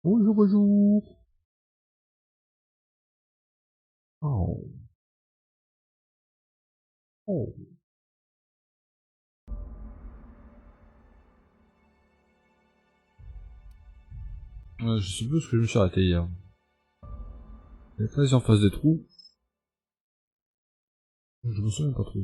Bonjour, bonjour. Oh. Oh. Je sais plus ce que je me suis arrêté hier. Vas-y en face des trous. Je me souviens pas trop.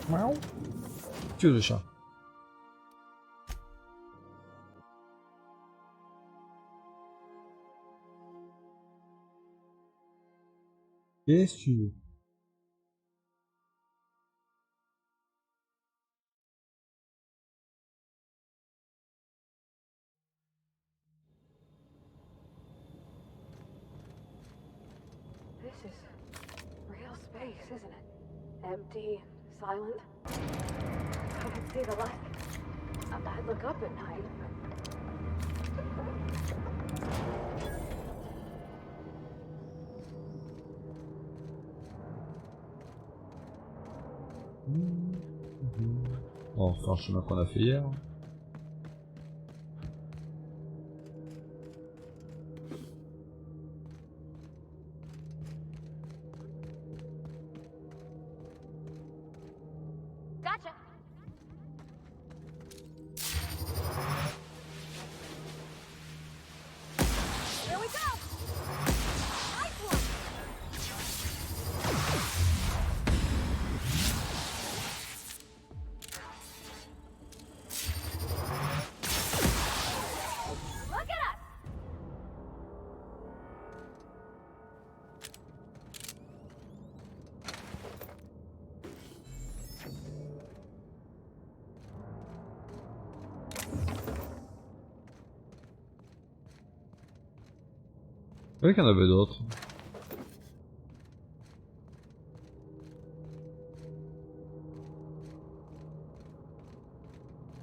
Miaou. Que le chat. Qu'est-ce que tu veux? This is real space, isn't it? Empty, silent. I can see the light. I'd look up at night, but... On va refaire le chemin qu'on a fait hier. Gotcha! Here we go! Nice one! Look at us! Je savais qu'il y en avait d'autres.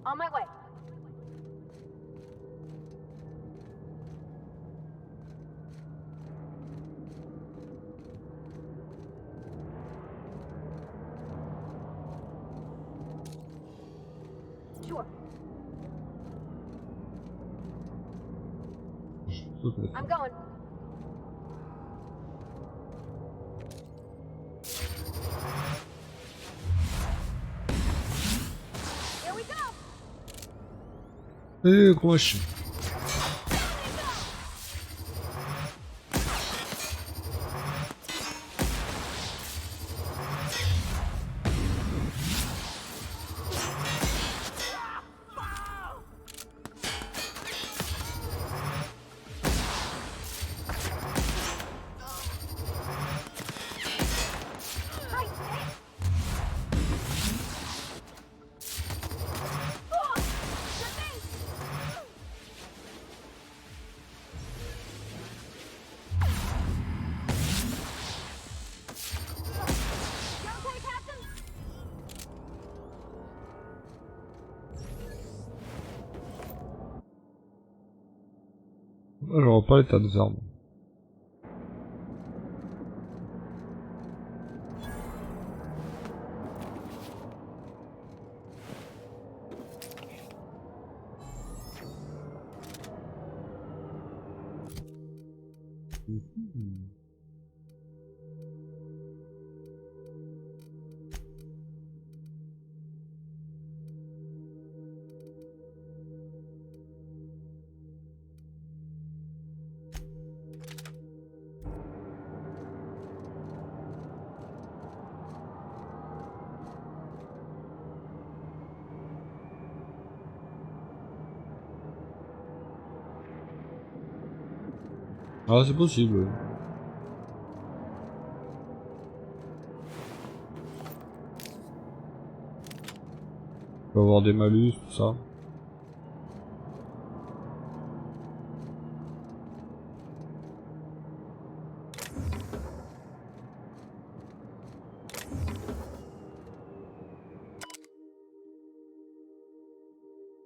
On my way. Sure. I'm going. Here we go. Gros machin. Right. Oh, the thing. You okay, Captain? Moi, je vois pas l'état des armes. Ah, c'est possible. On peut avoir des malus, tout ça.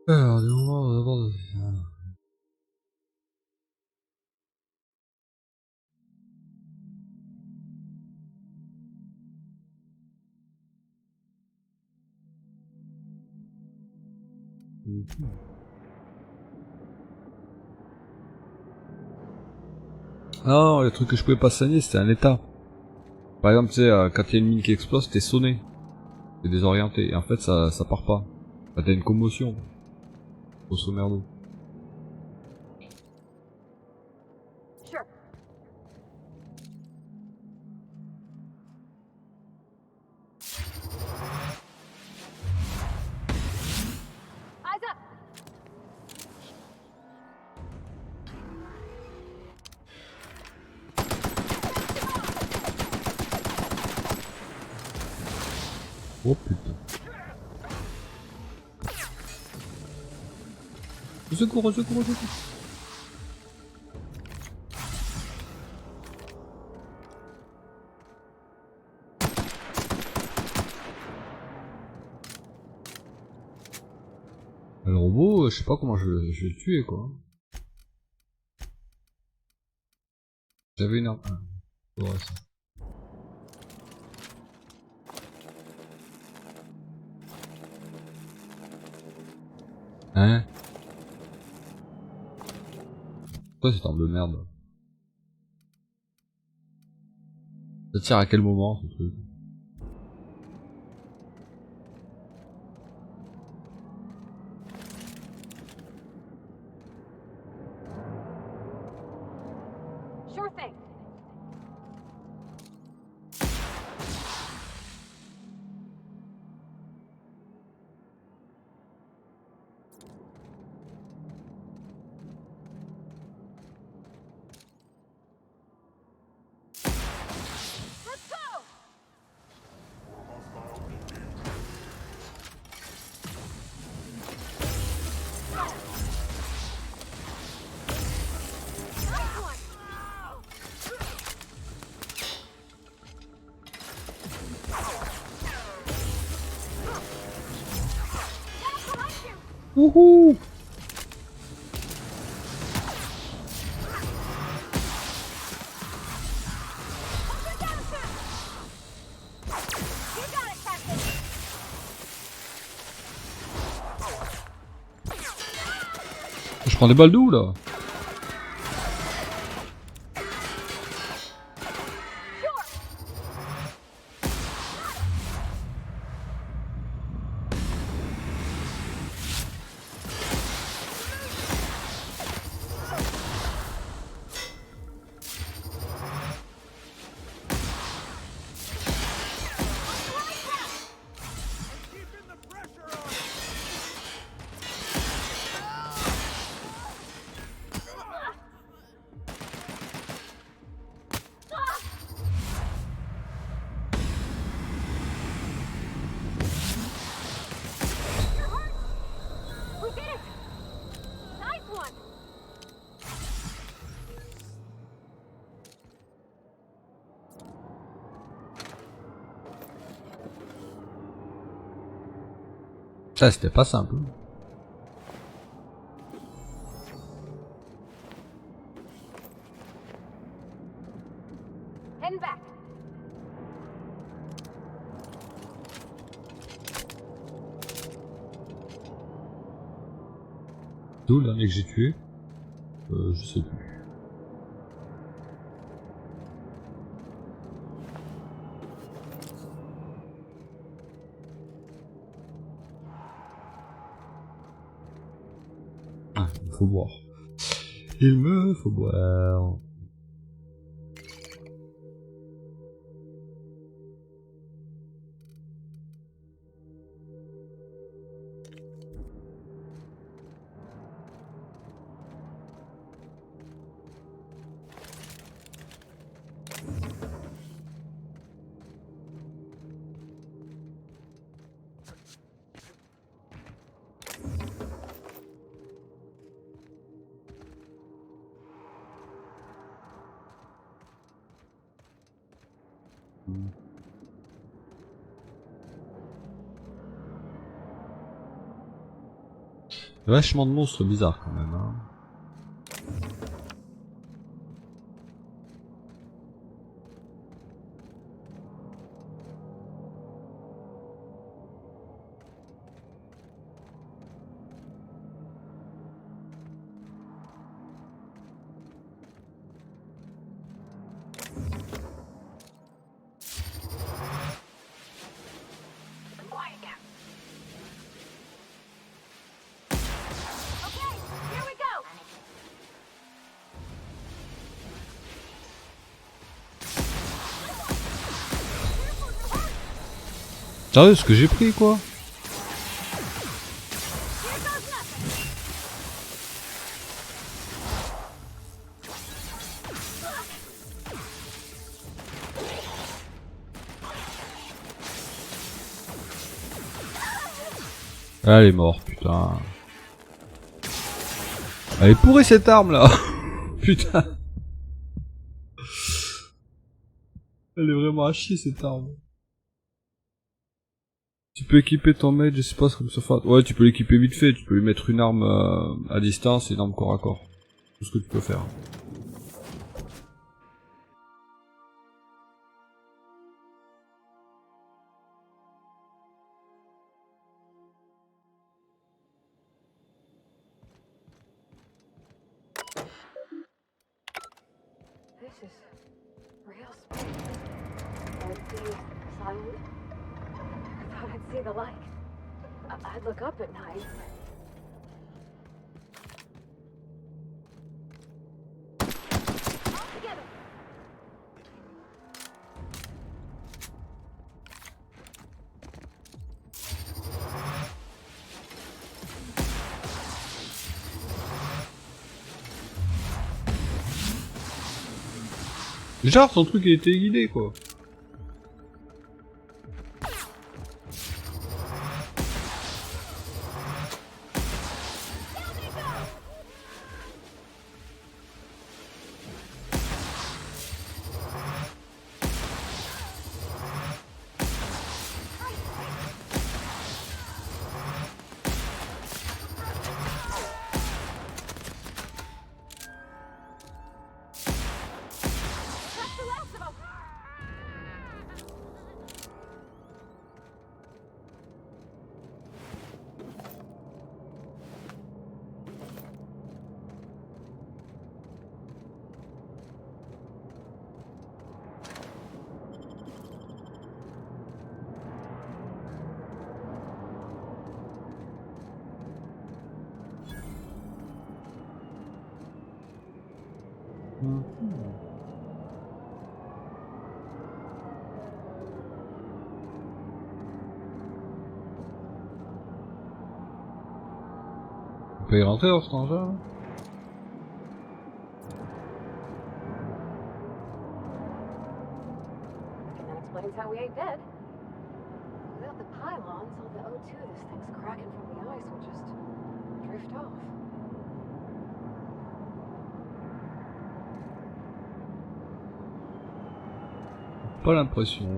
Alors, du moment, d'abord... Non, le truc que je pouvais pas soigner, c'était un état. Par exemple, tu sais, quand il y a une mine qui explose, t'es sonné. T'es désorienté. Et en fait, ça part pas. Enfin, t'as une commotion. Grosso merdo. Sure. Eyes up. Oh putain. Au secours, au secours, au secours. Le robot, je sais pas comment je vais le tuer, quoi. J'avais une arme. Ah, ouais, ça. Hein? Quoi cette arme de merde? Ça tire à quel moment, ce truc? Sure thing. Let's go. Nice one. That's what I do. Wouhou! Open down, sir. You got it, Captain. Je prends des balles d'où, là? Sure. We did it. Nice one. Ça, c'était pas simple. Heading back. D'où le dernier que j'ai tué? Je sais plus. Ah, il faut boire. Il me faut boire. Vachement de monstres bizarres quand même, hein. Sérieux, ce que j'ai pris quoi? Ah, elle est morte, putain. Elle est pourrie cette arme là. Putain. Elle est vraiment à chier cette arme. Tu peux équiper ton mage, je sais pas comme ça fait. Ouais, tu peux l'équiper vite fait, tu peux lui mettre une arme à distance et une arme corps à corps. Tout ce que tu peux faire. This is real space. Empty, silent. I thought I'd see the light. I'd look up at night. All together. Genre, son truc il était guidé quoi. On peut y rentrer dans cet engin? That explains how we ain't dead. Without the pylons, all the O2 this thing's cracking from the ice will just drift off. Pas l'impression.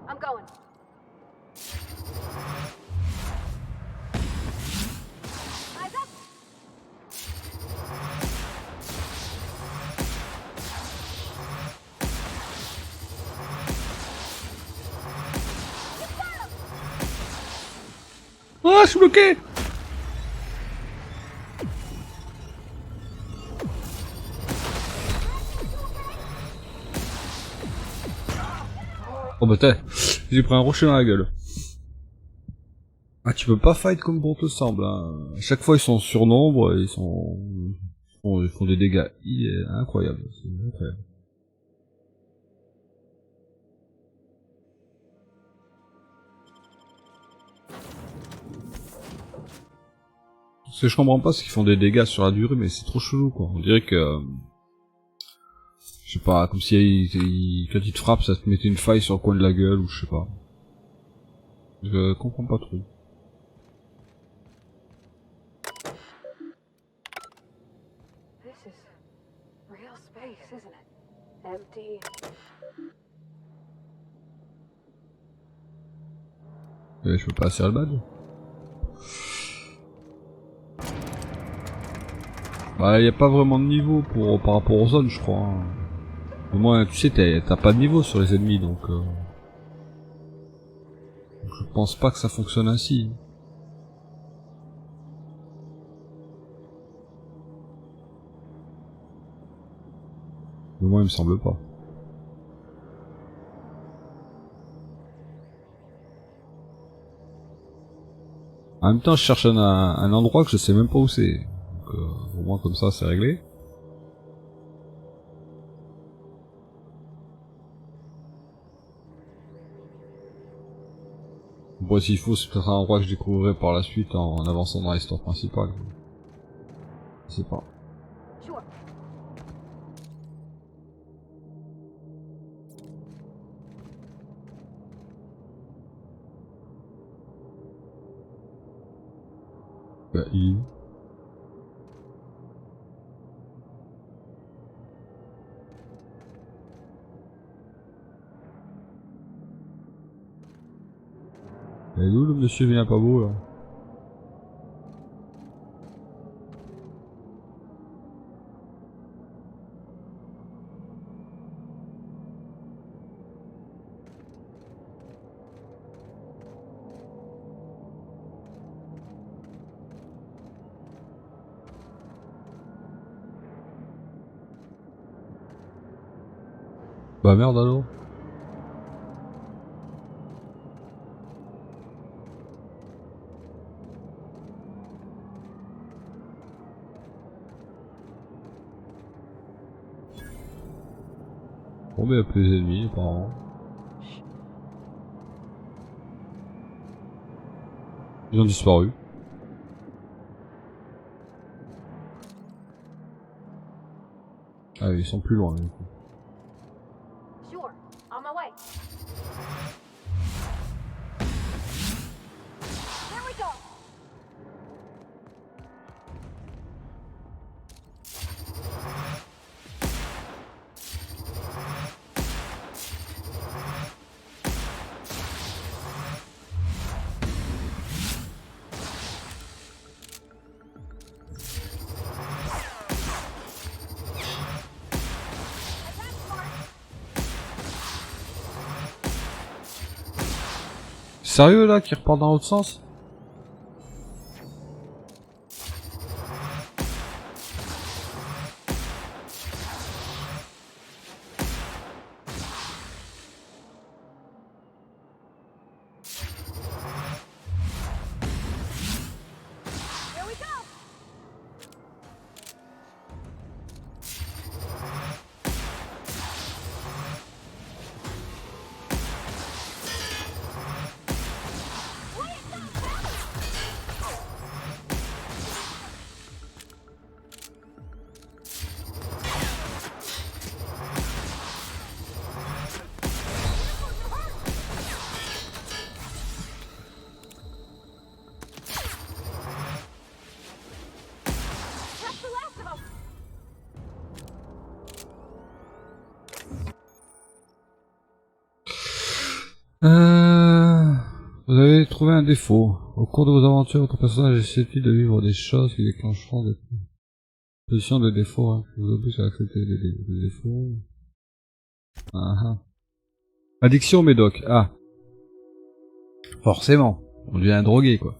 I'm going. Eyes up. Ah, je suis bloqué! Oh bah t'es, j'ai pris un rocher dans la gueule. Ah, tu peux pas fight comme bon te semble, hein. À chaque fois ils sont surnombre, ils font des dégâts incroyables. C'est incroyable. Ce que je comprends pas, c'est qu'ils font des dégâts sur la durée, mais c'est trop chelou quoi. On dirait que... je sais pas, comme si quand il te frappe, ça te mettait une faille sur le coin de la gueule, ou je sais pas. Je comprends pas trop. This is real space, isn't it? Empty. Et je peux pas serrer le badge. Bah, y a pas vraiment de niveau par rapport aux zones, je crois. Hein. Au moins, tu sais, t'as pas de niveau sur les ennemis, donc... je pense pas que ça fonctionne ainsi. Mais moi, il me semble pas. En même temps, je cherche un endroit que je sais même pas où c'est. Donc, au moins comme ça, c'est réglé. Bon, s'il faut, c'est peut-être un endroit que je découvrirai par la suite en avançant dans l'histoire principale. Je sais pas. Sure. Bah, il... Et où le monsieur vient pas beau là? Bah merde alors. Bon, mais il y a plus d'ennemis apparemment. Ils ont disparu. Ah, ils sont plus loin du coup. Sure. On my way. Here we go. Sérieux là, qui repart dans l'autre sens? Here we go. That's the last of them. Vous avez trouvé un défaut. Au cours de vos aventures, votre personnage essaie-t-il de vivre des choses qui déclencheront des positions de défaut, hein. Vous oblige à accepter les défauts. Ah, ah. Addiction au médoc. Ah. Forcément. On devient un drogué, quoi.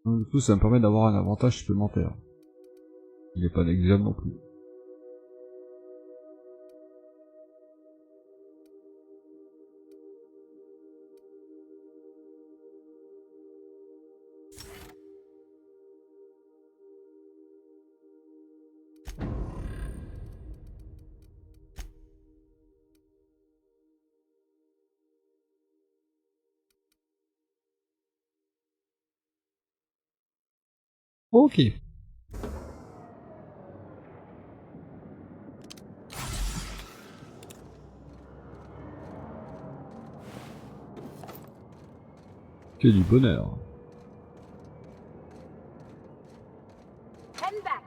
Du coup, ça me permet d'avoir un avantage supplémentaire. Il n'est pas négligeable non plus. Ok. Que du bonheur. Heading back.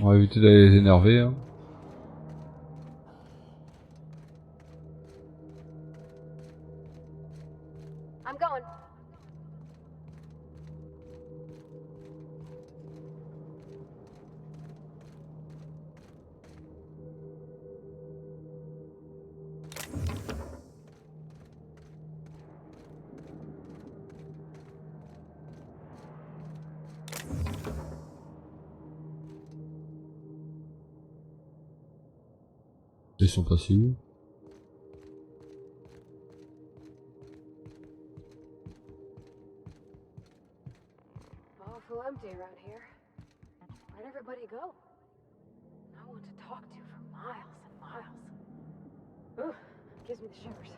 On va éviter d'aller les énerver. Hein. I'm going. Ils sont passés où? Awful empty around here. Where'd everybody go? No one to talk to for miles and miles. Ugh, gives me the shivers.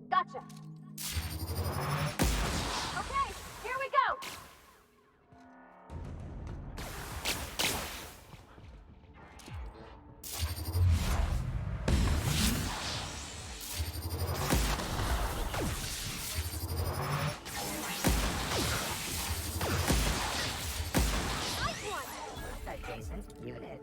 Gotcha. Okay, here we go. Nice one. Adjacent unit.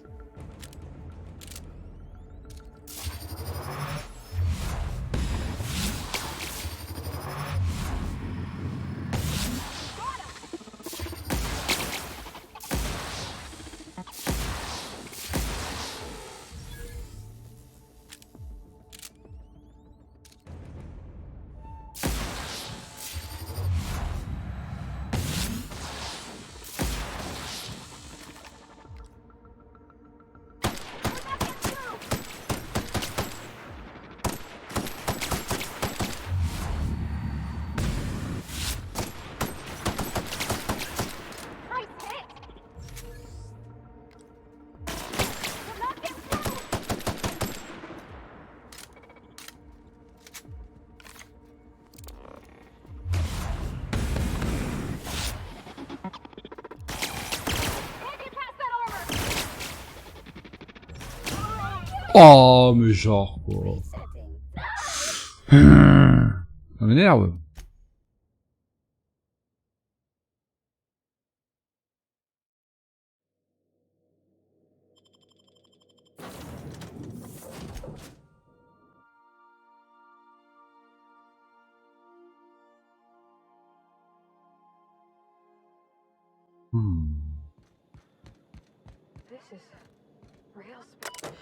Oh, mais genre, quoi. Ça m'énerve. This is real Spectum.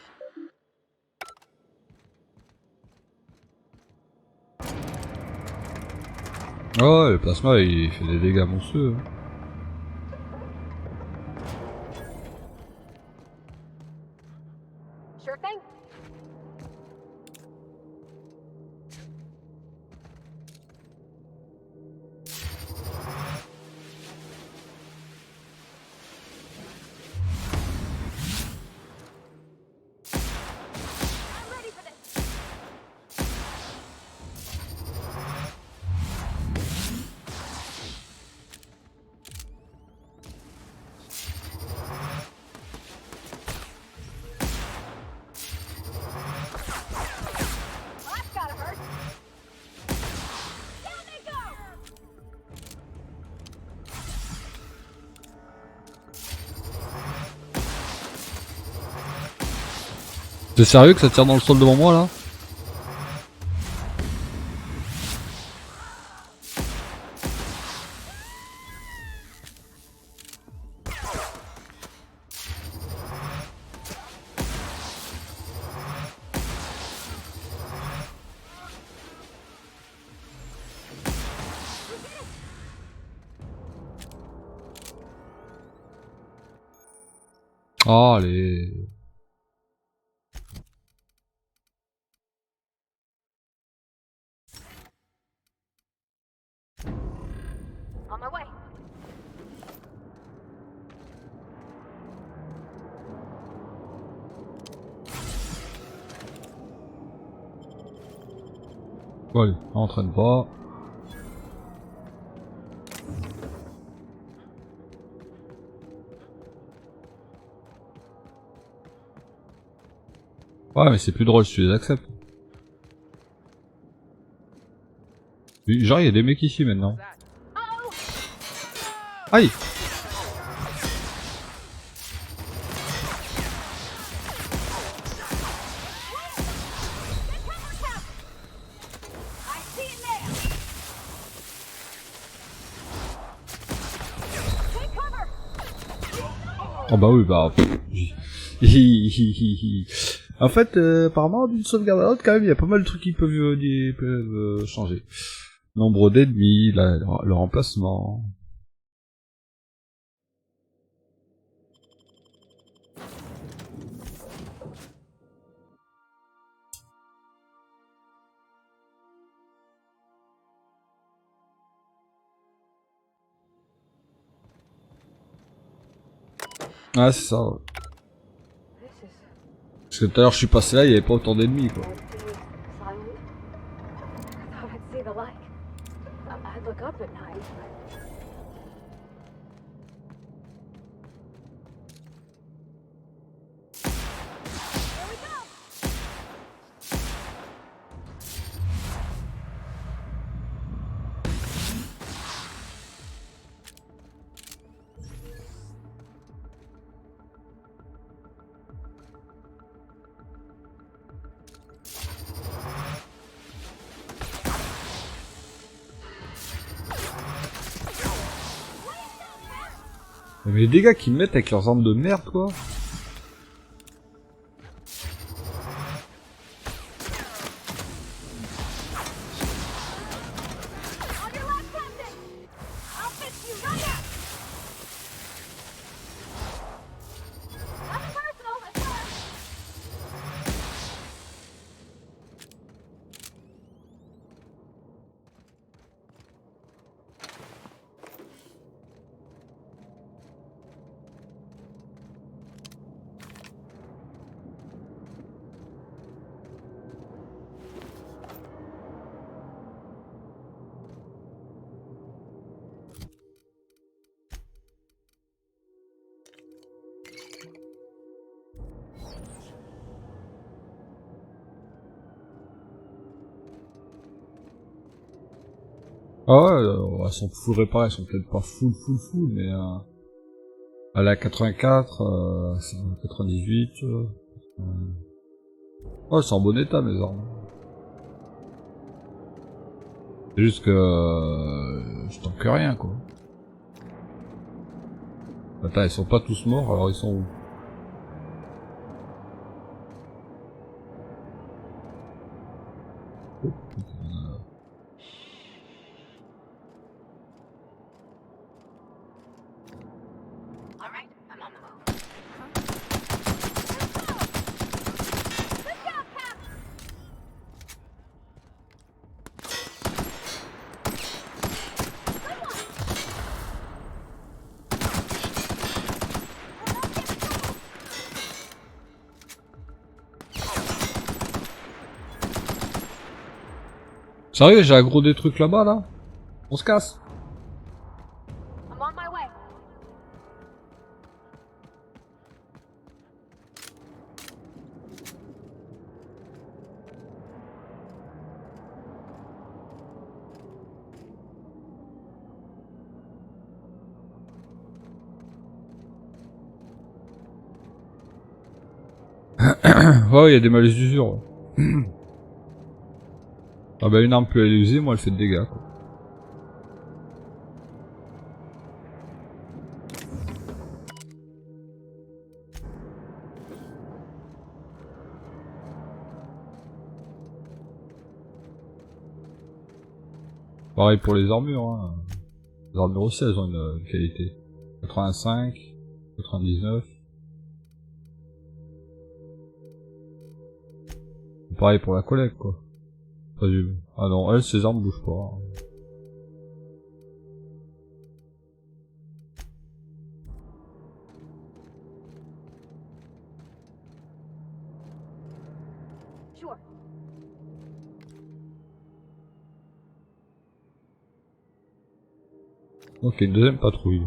Oh, le plasma il fait des dégâts monstrueux. Hein. Sure thing. I'm ready for this. Well, that's gotta hurt. Down they go. T'es sérieux que ça tire dans le sol devant moi là? Oh, allez. On my way. Bon, allez, entraîne pas. Ouais, mais c'est plus drôle si tu les acceptes. Genre, il y a des mecs ici maintenant. Aïe! Oh bah oui, bah... En fait, apparemment, d'une sauvegarde à l'autre, quand même, il y a pas mal de trucs qui peuvent, changer. Nombre d'ennemis, le remplacement... Ah, c'est ça, ouais. Parce que tout à l'heure, je suis passé là, il y avait pas autant d'ennemis, quoi. Mais les dégâts qu'ils mettent avec leurs armes de merde, quoi. Ah ouais, elles sont full réparées, elles sont peut-être pas full, mais elle est à 84, c'est à 98, ouais, c'est en bon état, mes armes. C'est juste que, je tank rien, quoi. Attends, ils sont pas tous morts, alors ils sont où? Oh, putain. Sérieux, j'ai aggro des trucs là-bas, là? On se casse? Ouais, il y a des malus d'usure. Ouais. Ah bah une arme plus elle est usée, moi elle fait de dégâts, quoi. Pareil pour les armures, hein. Les armures aussi elles ont une qualité. 85, 99. Pareil pour la collecte, quoi. Ah non, elle, ses armes bougent pas. Ok, une deuxième patrouille.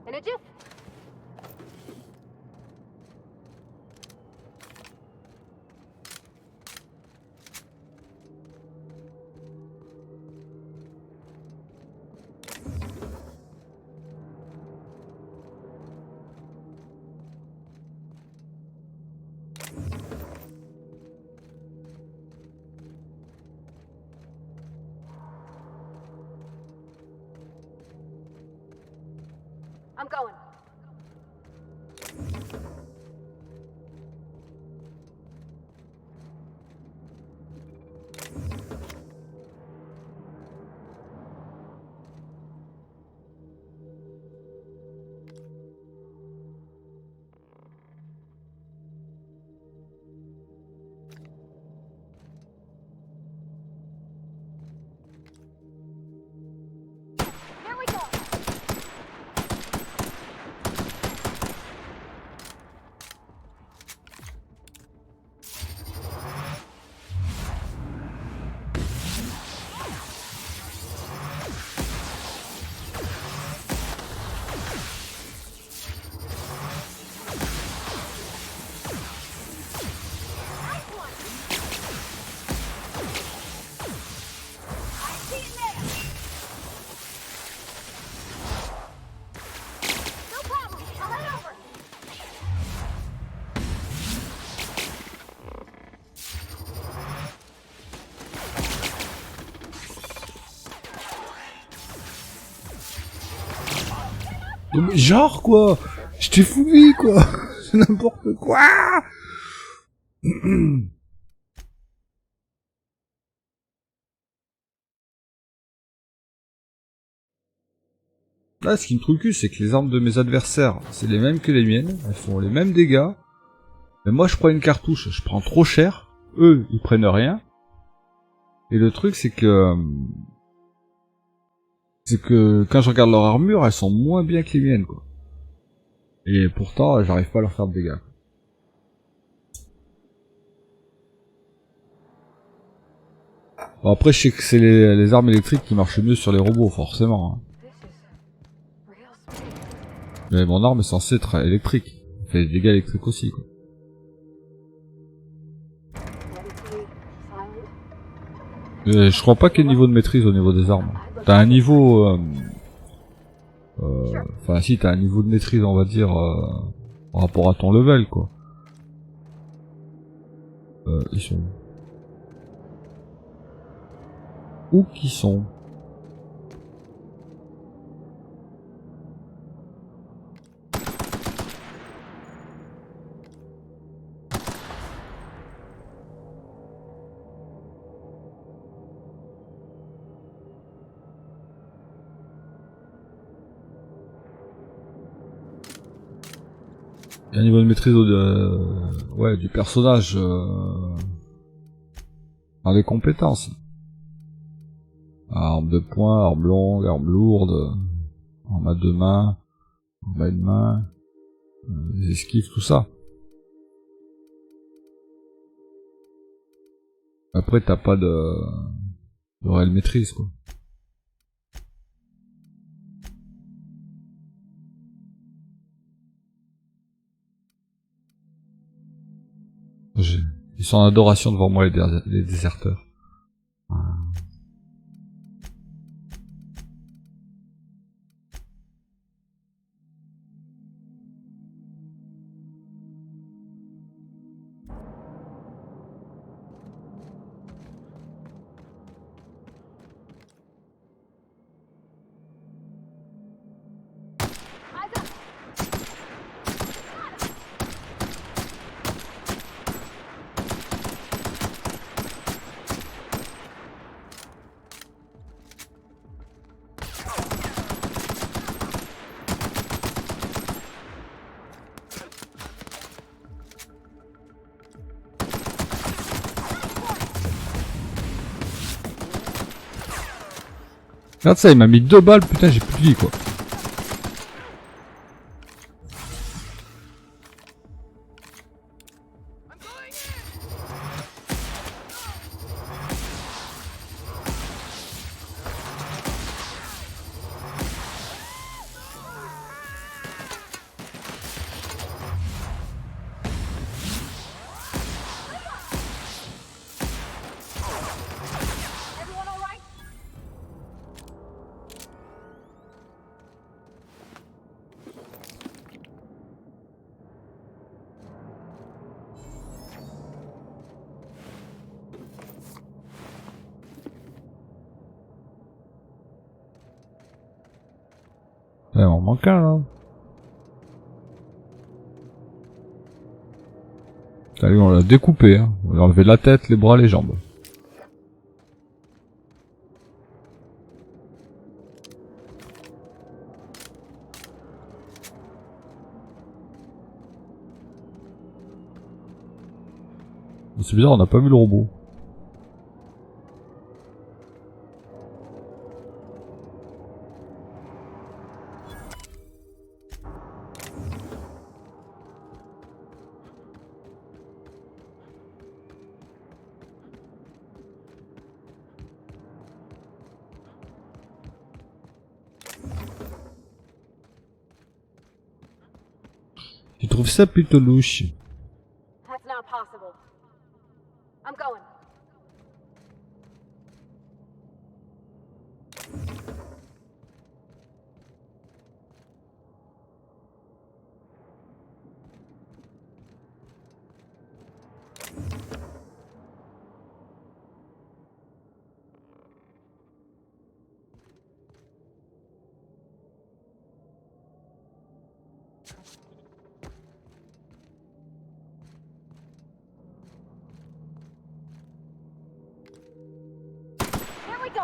In a jiff. I'm going. Here we go. Non, mais genre quoi, je t'ai fouillé quoi, c'est n'importe quoi. Là, ce qui me trouve le cul, c'est que les armes de mes adversaires, c'est les mêmes que les miennes, elles font les mêmes dégâts. Mais moi, je prends une cartouche, je prends trop cher. Eux, ils prennent rien. Et le truc, c'est que quand je regarde leur armure, elles sont moins bien que les miennes, quoi. Et pourtant, j'arrive pas à leur faire de dégâts. Bon, après, je sais que c'est les armes électriques qui marchent mieux sur les robots, forcément. Hein. Mais mon arme est censée être électrique. Elle fait des dégâts électriques aussi, quoi. Je crois pas qu'il y ait niveau de maîtrise au niveau des armes. T'as un niveau... Enfin si, t'as un niveau de maîtrise, on va dire, par rapport à ton level, quoi. Ils sont... Où qu'ils sont? Il y a un niveau de maîtrise ouais, du personnage dans les compétences. Arme de poing, arme longue, arme lourde, arme à deux mains, arme à une main, les esquives, tout ça. Après t'as pas de réelle maîtrise, quoi. Ils sont en adoration devant moi, les déserteurs. Regarde ça, il m'a mis 2 balles, putain, j'ai plus de vie, quoi. Il m'en manque un là. Allez, on l'a découpé, hein. On lui a enlevé la tête, les bras, les jambes. C'est bizarre, on n'a pas vu le robot. Je trouve ça plutôt louche. That's not possible. I'm going. Here we go.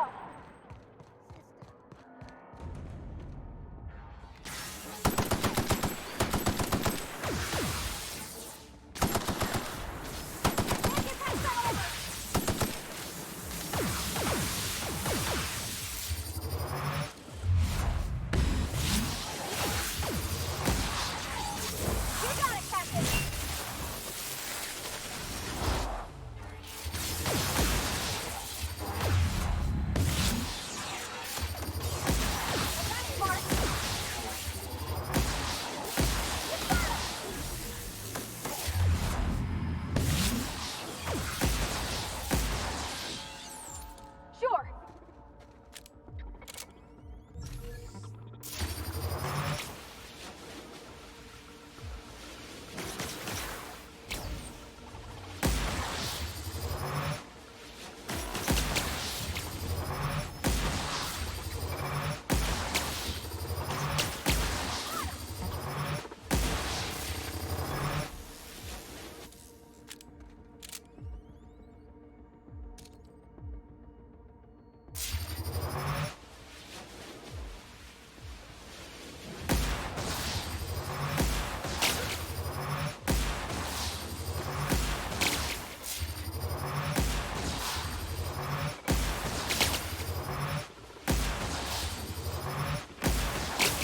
Sure.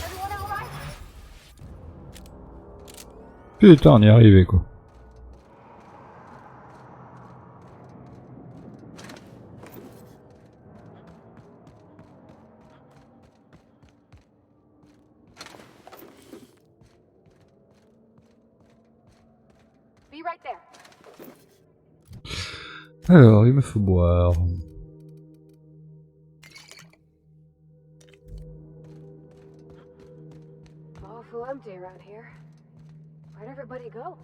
Everyone all right? Putain, on y est arrivé quoi. Be right there. Alors, il me faut boire. Awful empty around here. Where'd everybody go?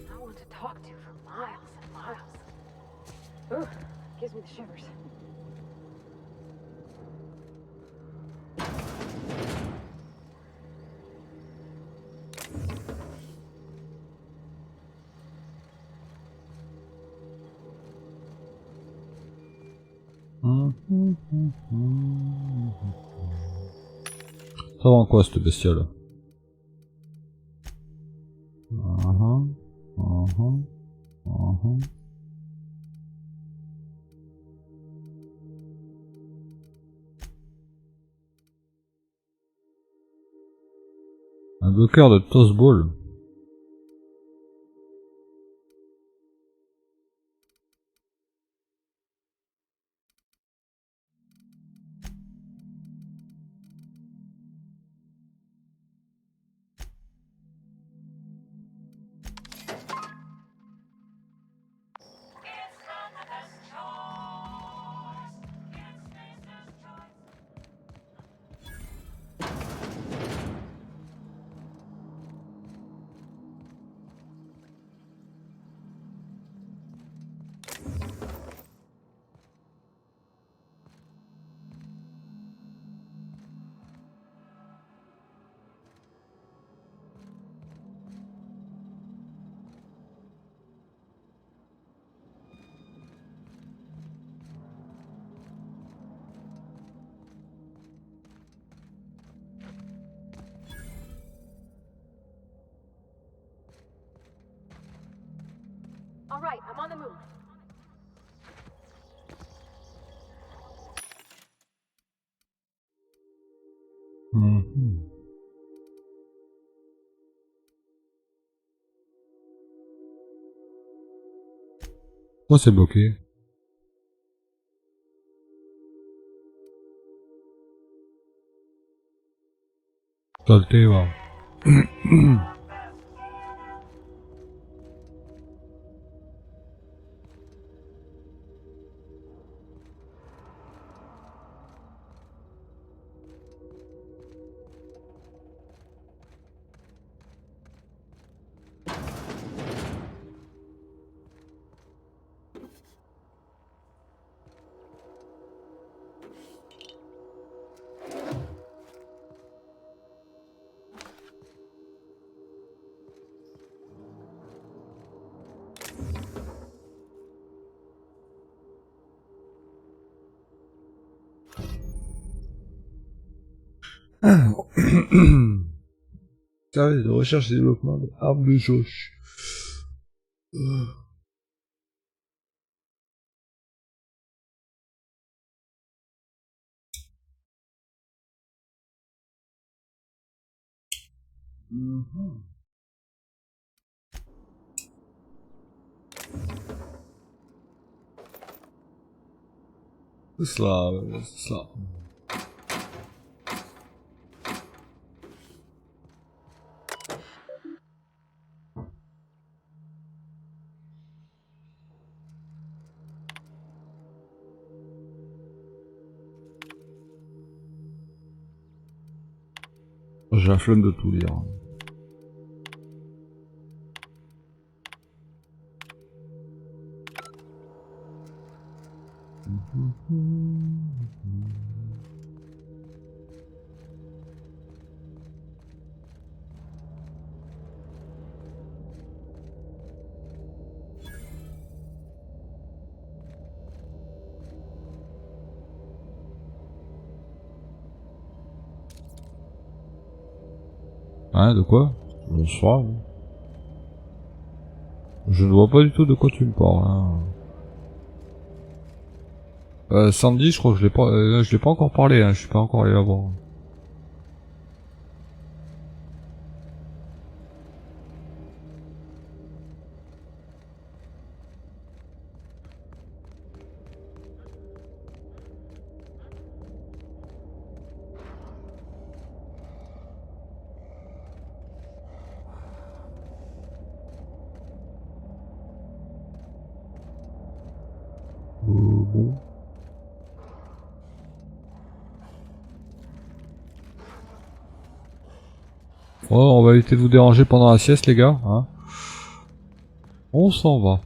No one to talk to for miles and miles. Ooh, gives me the shivers. Ça va en quoi cette bestiole? Un bloqueur de toast ball. All right, I'm on the move. Pourquoi c'est bloqué? Saleté, va. Service de recherche et développement de armes de jauge. C'est cela, c'est cela. J'ai la flemme de tout lire. Hein, de quoi? Bonsoir. Je ne vois pas du tout de quoi tu me parles. Hein. Sandy, je crois que je l'ai pas encore parlé. Hein. Je suis pas encore allé la voir. Bon. Oh, on va éviter de vous déranger pendant la sieste, les gars. Hein. On s'en va.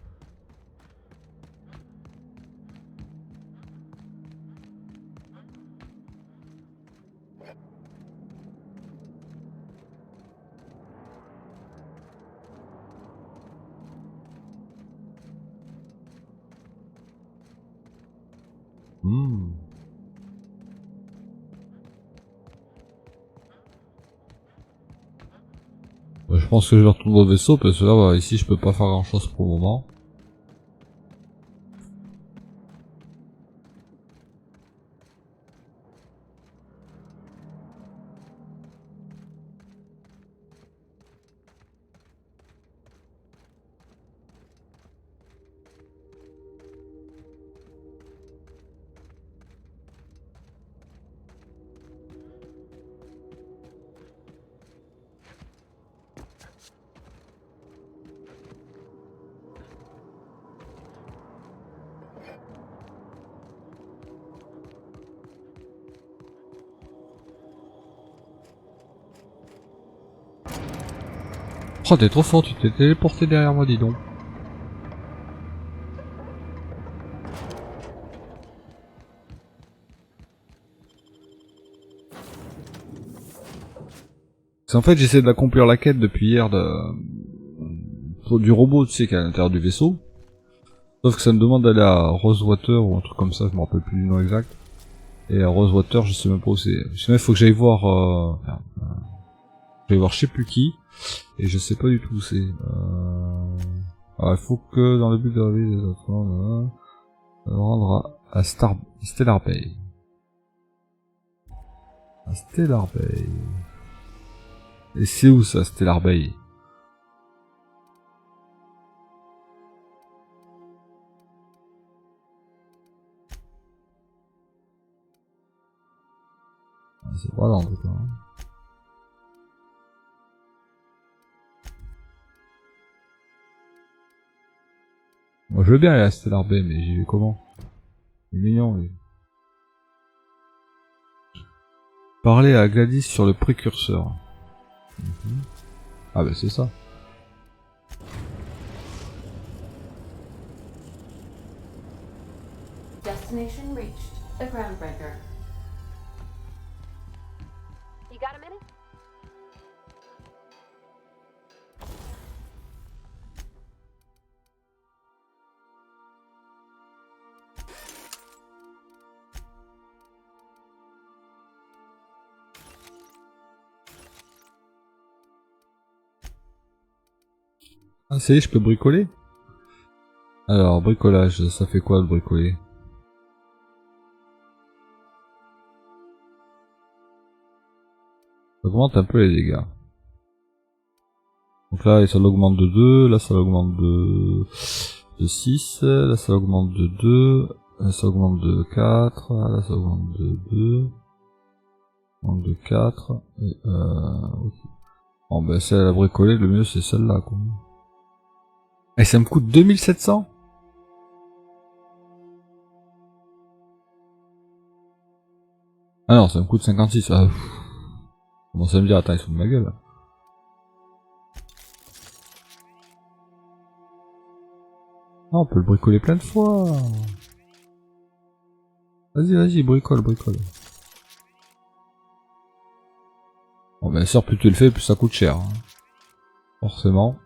Je pense que je vais retourner au vaisseau parce que là, bah, ici, je peux pas faire grand chose pour le moment. Oh, t'es trop fort, tu t'es téléporté derrière moi, dis donc. En fait, j'essaie d'accomplir la quête depuis hier du robot, tu sais, qui est à l'intérieur du vaisseau. Sauf que ça me demande d'aller à Rosewater ou un truc comme ça, je me rappelle plus du nom exact. Et à Rosewater, je sais même pas où c'est. Sinon, il faut que j'aille voir, je sais plus qui. Et je sais pas du tout où c'est. Alors, il faut que dans le but de réveiller les autres, rendre à Stellar Bay. À Stellar Bay. Et c'est où ça, Stellar Bay? C'est pas là en tout cas. Moi je veux bien aller à Stellar Bay, mais j'y vais comment? Il est mignon lui. Parler à Gladys sur le précurseur. Ah bah c'est ça. Destination reached. The groundbreaker. You got a minute? Ah ça y est, je peux bricoler? Alors, bricolage, ça fait quoi de bricoler? Ça augmente un peu les dégâts. Donc là, ça l'augmente de 2, là ça l'augmente de 6, là ça augmente de 2, là ça augmente de 4, là ça augmente de 2, augmente de 4, et ok. Bon ben celle à bricoler, le mieux c'est celle-là quoi. Et ça me coûte 2700. Ah non, ça me coûte 56. Ah, comment ça me dire, attends, ils sont de ma gueule. Ah, on peut le bricoler plein de fois. Vas-y, vas-y, bricole, bricole. Bon, bien sûr, plus tu le fais, plus ça coûte cher. Hein. Forcément.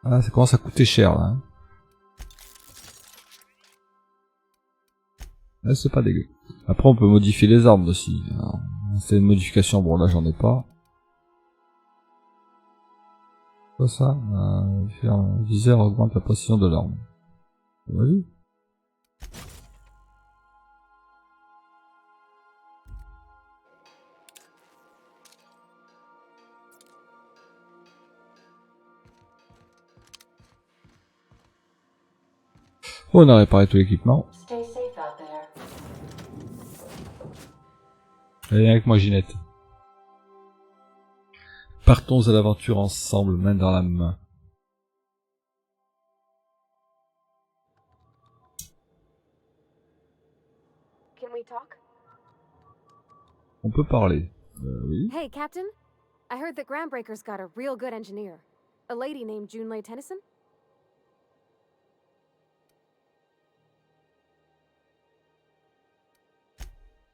Ah, ça commence à coûter cher, là. Hein. Là, c'est pas dégueu. Après, on peut modifier les armes aussi. C'est une modification, bon, là, j'en ai pas. Quoi ça? Faire un viseur augmente la précision de l'arme. Vas-y. On a réparé tout l'équipement. Stay safe out there. Allez avec moi, Ginette. Partons à l'aventure ensemble, main dans la main. Can we talk? On peut parler. Oui. Hey, Captain. I heard that Groundbreaker's got a real good engineer. A lady named Junlei Tennyson?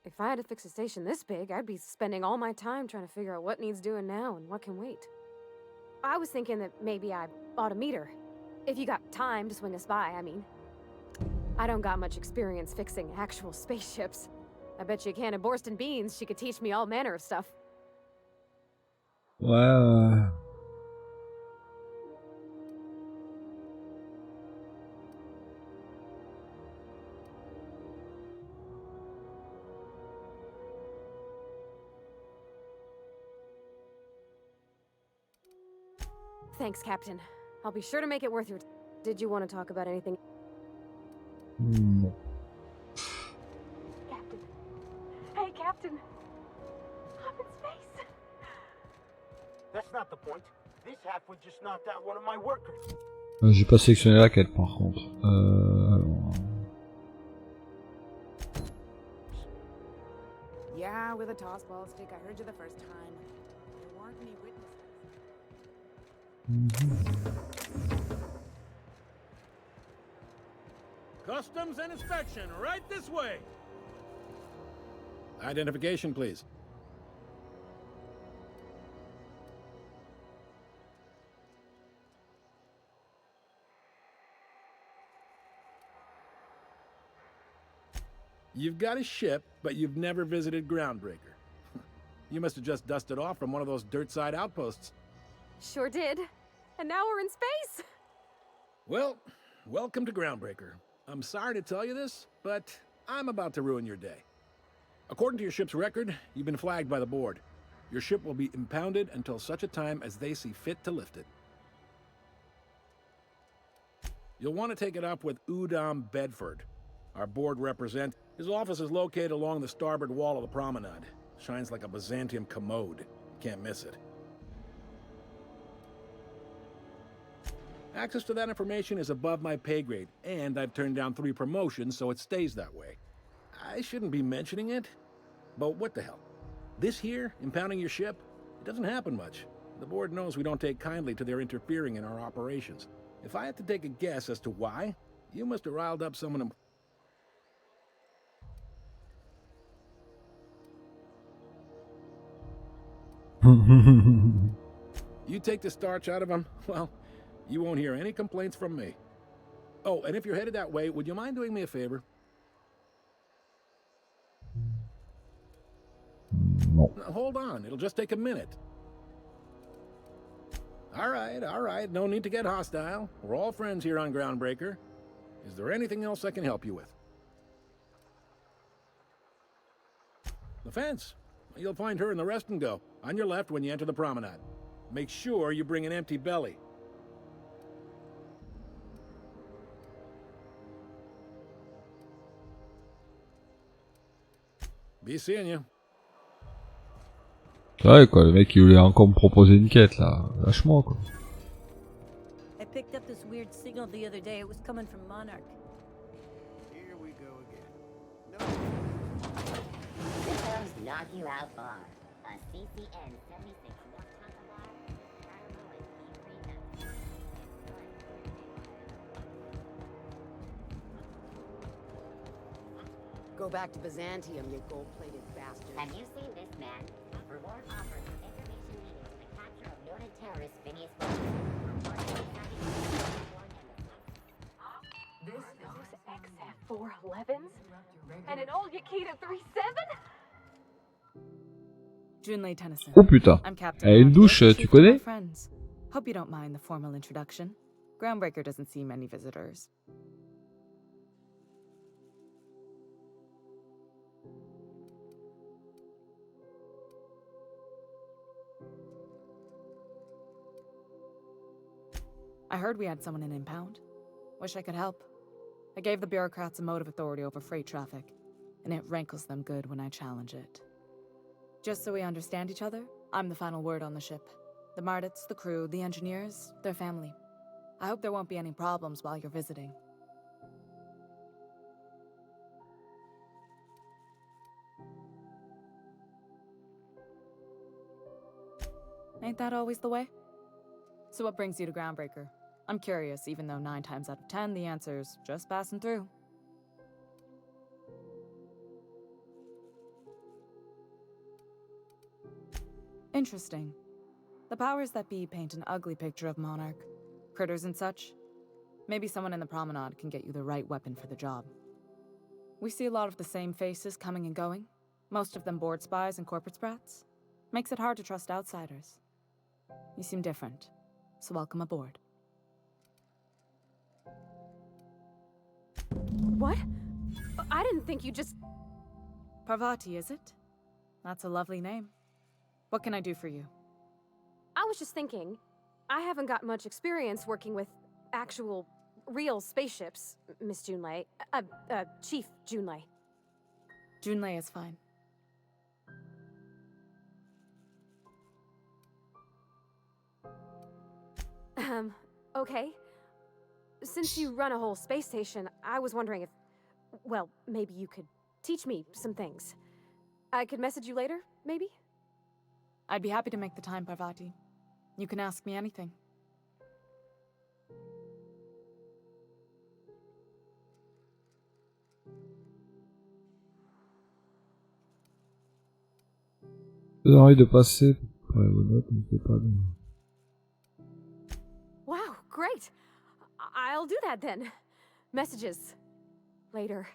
If I had to fix a station this big, I'd be spending all my time trying to figure out what needs doing now and what can wait. I was thinking that maybe I ought to meet her. If you got time to swing us by, I mean. I don't got much experience fixing actual spaceships. I bet you a can of Borston beans she could teach me all manner of stuff. Ouais. Thanks, Captain. I'll be sure to make it worth your... Did you want to talk about anything? Non. Captain. Hey, Captain. I'm in space. That's not the point. This halfway just knocked out one of my workers. J'ai pas sélectionné la quête par contre. Alors... Yeah, with a toss ball stick. I heard you the first time. There weren't any witnesses. Customs and inspection, right this way. Identification, please. You've got a ship, but you've never visited Groundbreaker. You must have just dusted off from one of those dirt-side outposts. Sure did. And now we're in space! Well, welcome to Groundbreaker. I'm sorry to tell you this, but I'm about to ruin your day. According to your ship's record, you've been flagged by the board. Your ship will be impounded until such a time as they see fit to lift it. You'll want to take it up with Udom Bedford, our board representative. His office is located along the starboard wall of the promenade. Shines like a Byzantium commode. Can't miss it. Access to that information is above my pay grade, and I've turned down 3 promotions, so it stays that way. I shouldn't be mentioning it, but what the hell? This here, impounding your ship, it doesn't happen much. The board knows we don't take kindly to their interfering in our operations. If I had to take a guess as to why, you must have riled up someone. You take the starch out of them, well, you won't hear any complaints from me. Oh, and if you're headed that way, would you mind doing me a favor? Non. Now, hold on, it'll just take a minute. All right, no need to get hostile. We're all friends here on Groundbreaker. Is there anything else I can help you with? The fence. You'll find her in the rest and go, on your left when you enter the promenade. Make sure you bring an empty belly. Be seeing you. Ouais, quoi, le mec, il voulait encore me proposer une quête, là. Lâche-moi, quoi. I picked up this weird signal the other day. It was coming from Monarch. Here we go again. This comes knock you out far. A CCN 76 North Tonkabar, Carlo and E3 Go back to Byzantium, you gold-plated bastard. Have you seen this man? Reward offers for information needed for the capture of noted terrorist Phineas This is XF411s? And an old Yakita 37? Junlei Tennyson. Oh putain. I'm Captain. Elle a une douche, tu connais? Friends. Hope you don't mind the formal introduction. Groundbreaker doesn't see many visitors. I heard we had someone in impound. Wish I could help. I gave the bureaucrats a motive authority over freight traffic, and it rankles them good when I challenge it. Just so we understand each other, I'm the final word on the ship. The Mardits, the crew, the engineers, their family. I hope there won't be any problems while you're visiting. Ain't that always the way? So what brings you to Groundbreaker? I'm curious, even though 9 times out of 10 the answer's just passing through. Interesting. The powers that be paint an ugly picture of Monarch. Critters and such. Maybe someone in the promenade can get you the right weapon for the job. We see a lot of the same faces coming and going. Most of them board spies and corporate sprats. Makes it hard to trust outsiders. You seem different, so welcome aboard. What? I didn't think you just... Parvati, is it? That's a lovely name. What can I do for you? I was just thinking, I haven't got much experience working with actual, real spaceships, Miss Junlei. Chief Junlei. Junlei is fine. Okay. Since you run a whole space station, I was wondering if... Well, maybe you could teach me some things. I could message you later, maybe? I'd be happy to make the time, Parvati. You can ask me anything. J'ai envie de passer. Ouais, voilà, comme c'est pas bien. Wow, great! I'll do that then. Messages. Later.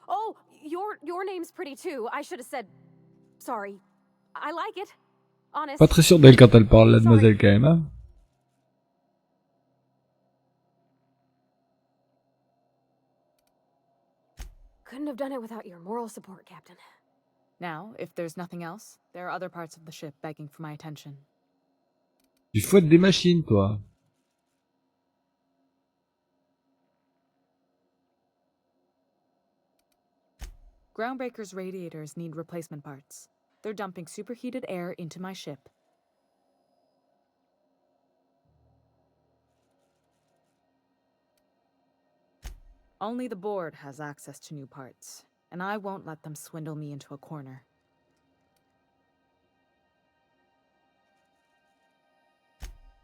Oh, Your name's pretty too. I should have said sorry. I like it. Honest. Pas très sûr d'elle quand elle parle, la demoiselle, quand même, hein. Couldn't have done it without your moral support, Captain. Now, if there's nothing else, there are other parts of the ship begging for my attention. Tu fouettes des machines, toi. Groundbreaker's radiators need replacement parts. They're dumping superheated air into my ship. Only the board has access to new parts, and I won't let them swindle me into a corner.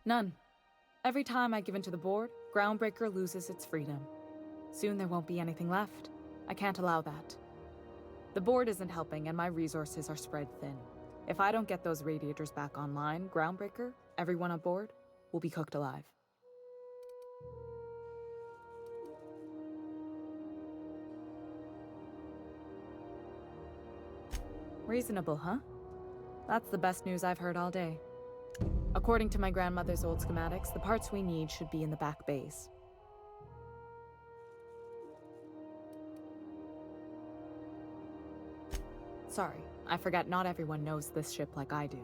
None. Every time I give in to the board, Groundbreaker loses its freedom. Soon there won't be anything left. I can't allow that. The board isn't helping, and my resources are spread thin. If I don't get those radiators back online, Groundbreaker, everyone on board, will be cooked alive. Reasonable, huh? That's the best news I've heard all day. According to my grandmother's old schematics, the parts we need should be in the back bays. Sorry, I forgot not everyone knows this ship like I do.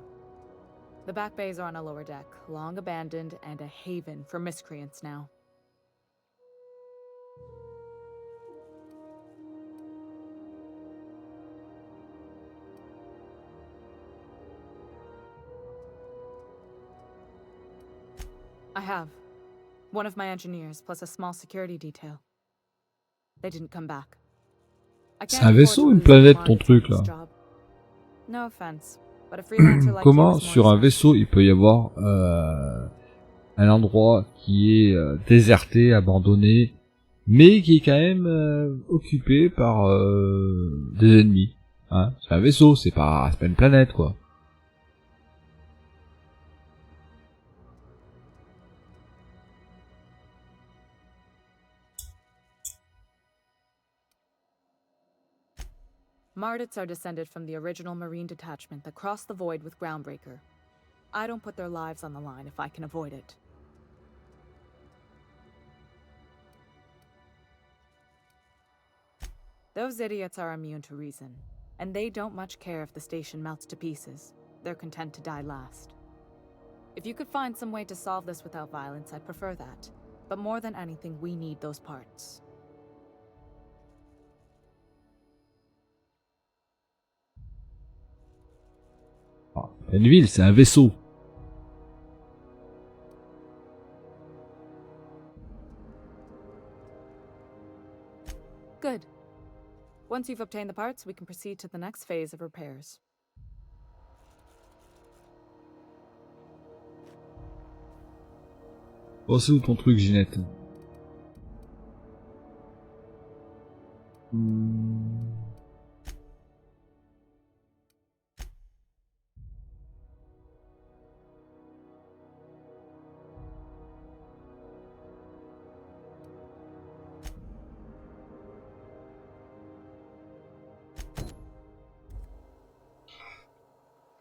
The back bays are on a lower deck, long abandoned and a haven for miscreants now. I have. One of my engineers, plus a small security detail. They didn't come back. C'est un vaisseau ou une planète, ton truc, là? No offense, but a freelancer like Comment, you is sur more un vaisseau, il peut y avoir un endroit qui est déserté, abandonné, mais qui est quand même occupé par des ennemis, hein? C'est un vaisseau, c'est pas une planète, quoi. Mardits are descended from the original Marine detachment that crossed the void with Groundbreaker. I don't put their lives on the line if I can avoid it. Those idiots are immune to reason, and they don't much care if the station melts to pieces. They're content to die last. If you could find some way to solve this without violence, I'd prefer that. But more than anything, we need those parts. Une ville, c'est un vaisseau. Good. Once you've obtained the parts, we can proceed to the next phase of repairs. Oh, c'est où ton truc, Ginette?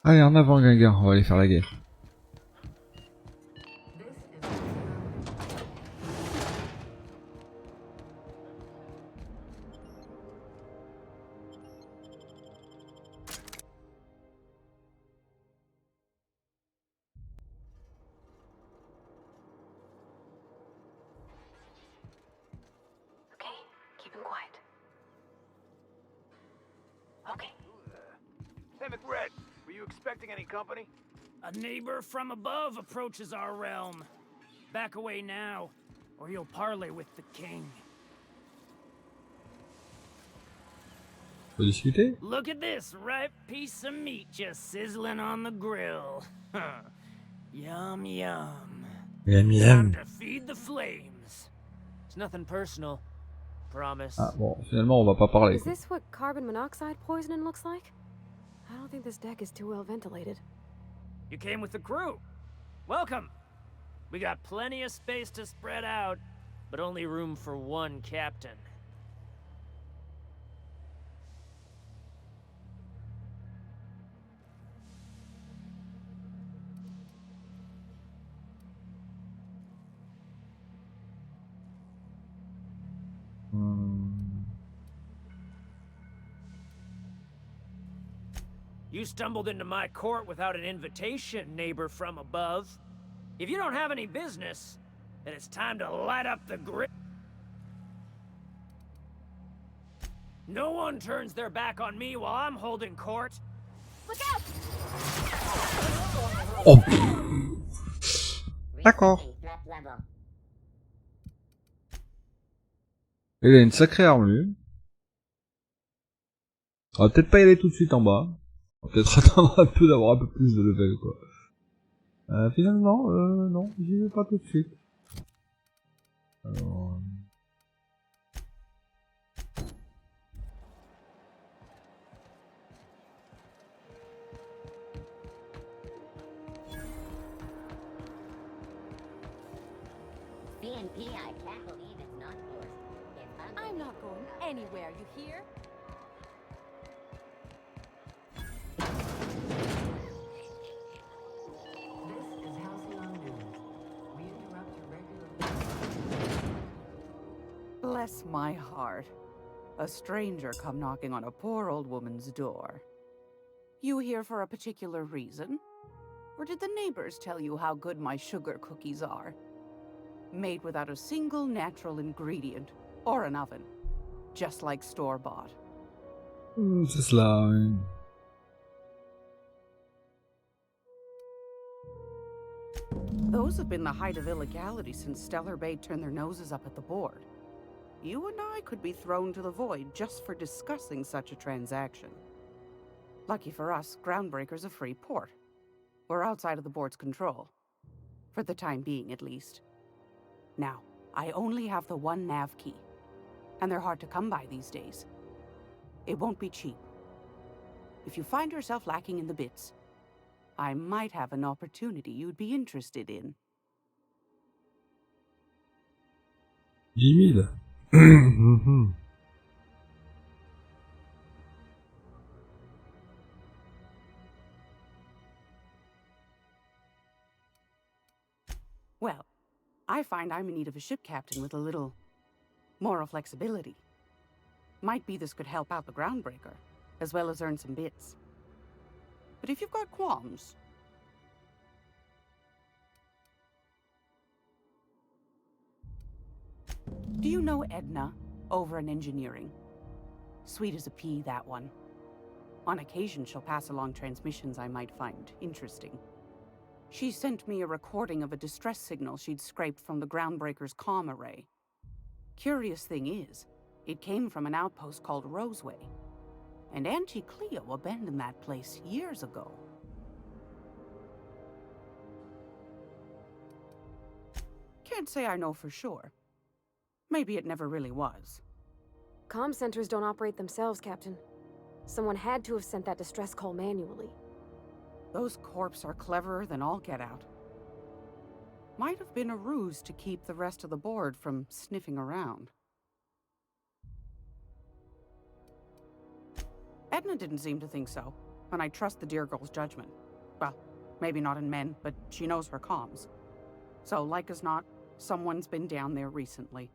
Allez, en avant, Guinguin, on va aller faire la guerre. Okay, keep him quiet. Okay. Hey, McRed, were you expecting any company? A neighbor from above approaches our realm. Back away now, or you'll parley with the king. Faut discuter? Look at this ripe piece of meat just sizzling on the grill. Yum, yum. Yum, Time yum. to feed the flames. It's nothing personal. Promise. Ah bon, finalement on va pas parler. Is this what carbon monoxide poisoning looks like? I don't think this deck is too well ventilated. You came with the crew. Welcome. We got plenty of space to spread out, but only room for one captain. You stumbled into my court without an invitation, neighbor from above. If you don't have any business, then it's time to light up the grip. No one turns their back on me while I'm holding court. Look out! Oh. D'accord. Reaching threat level. Il a une sacrée arme, lui. On va peut-être pas y aller tout de suite en bas. On va peut-être attendre un peu d'avoir un peu plus de level, quoi. Finalement, non, j'y vais pas tout de suite. Alors... BNP, I can't believe it's not forced. It's I'm not going anywhere, you hear? This is Halcyon News. We interrupt your regular... Bless my heart. A stranger come knocking on a poor old woman's door. You here for a particular reason? Or did the neighbors tell you how good my sugar cookies are? Made without a single natural ingredient, or an oven. Just like store-bought. C'est cela, oui. Those have been the height of illegality since Stellar Bay turned their noses up at the board. You and I could be thrown to the void just for discussing such a transaction. Lucky for us, Groundbreaker's a free port. We're outside of the board's control. For the time being, at least. Now, I only have the one nav key. And they're hard to come by these days. It won't be cheap. If you find yourself lacking in the bits, I might have an opportunity you'd be interested in. 10 000. Well, I find I'm in need of a ship captain with a little moral flexibility. Might be this could help out the Groundbreaker, as well as earn some bits. But if you've got qualms... Do you know Edna, over in engineering? Sweet as a pea, that one. On occasion, she'll pass along transmissions I might find interesting. She sent me a recording of a distress signal she'd scraped from the Groundbreaker's comm array. Curious thing is, it came from an outpost called Roseway. And Auntie Cleo abandoned that place years ago. Can't say I know for sure. Maybe it never really was. Comm centers don't operate themselves, Captain. Someone had to have sent that distress call manually. Those corps are cleverer than all get out. Might have been a ruse to keep the rest of the board from sniffing around. Edna didn't seem to think so, and I trust the dear girl's judgment. Well, maybe not in men, but she knows her comms. So, like as not, someone's been down there recently.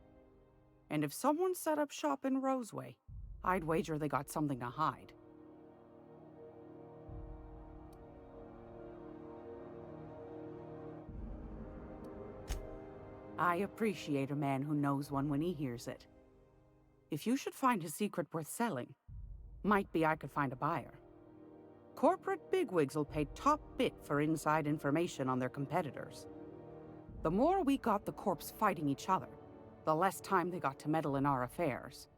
And if someone set up shop in Roseway, I'd wager they got something to hide. I appreciate a man who knows one when he hears it. If you should find a secret worth selling, might be I could find a buyer. Corporate bigwigs will pay top bit for inside information on their competitors. The more we got the corps fighting each other, the less time they got to meddle in our affairs.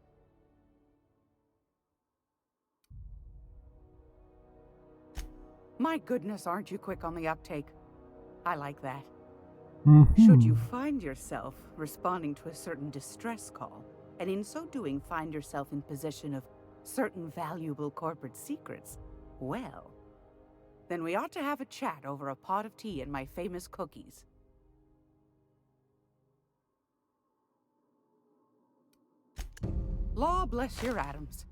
My goodness, aren't you quick on the uptake? I like that. Should you find yourself responding to a certain distress call, and in so doing find yourself in possession of certain valuable corporate secrets, well, then we ought to have a chat over a pot of tea and my famous cookies. Law bless your atoms.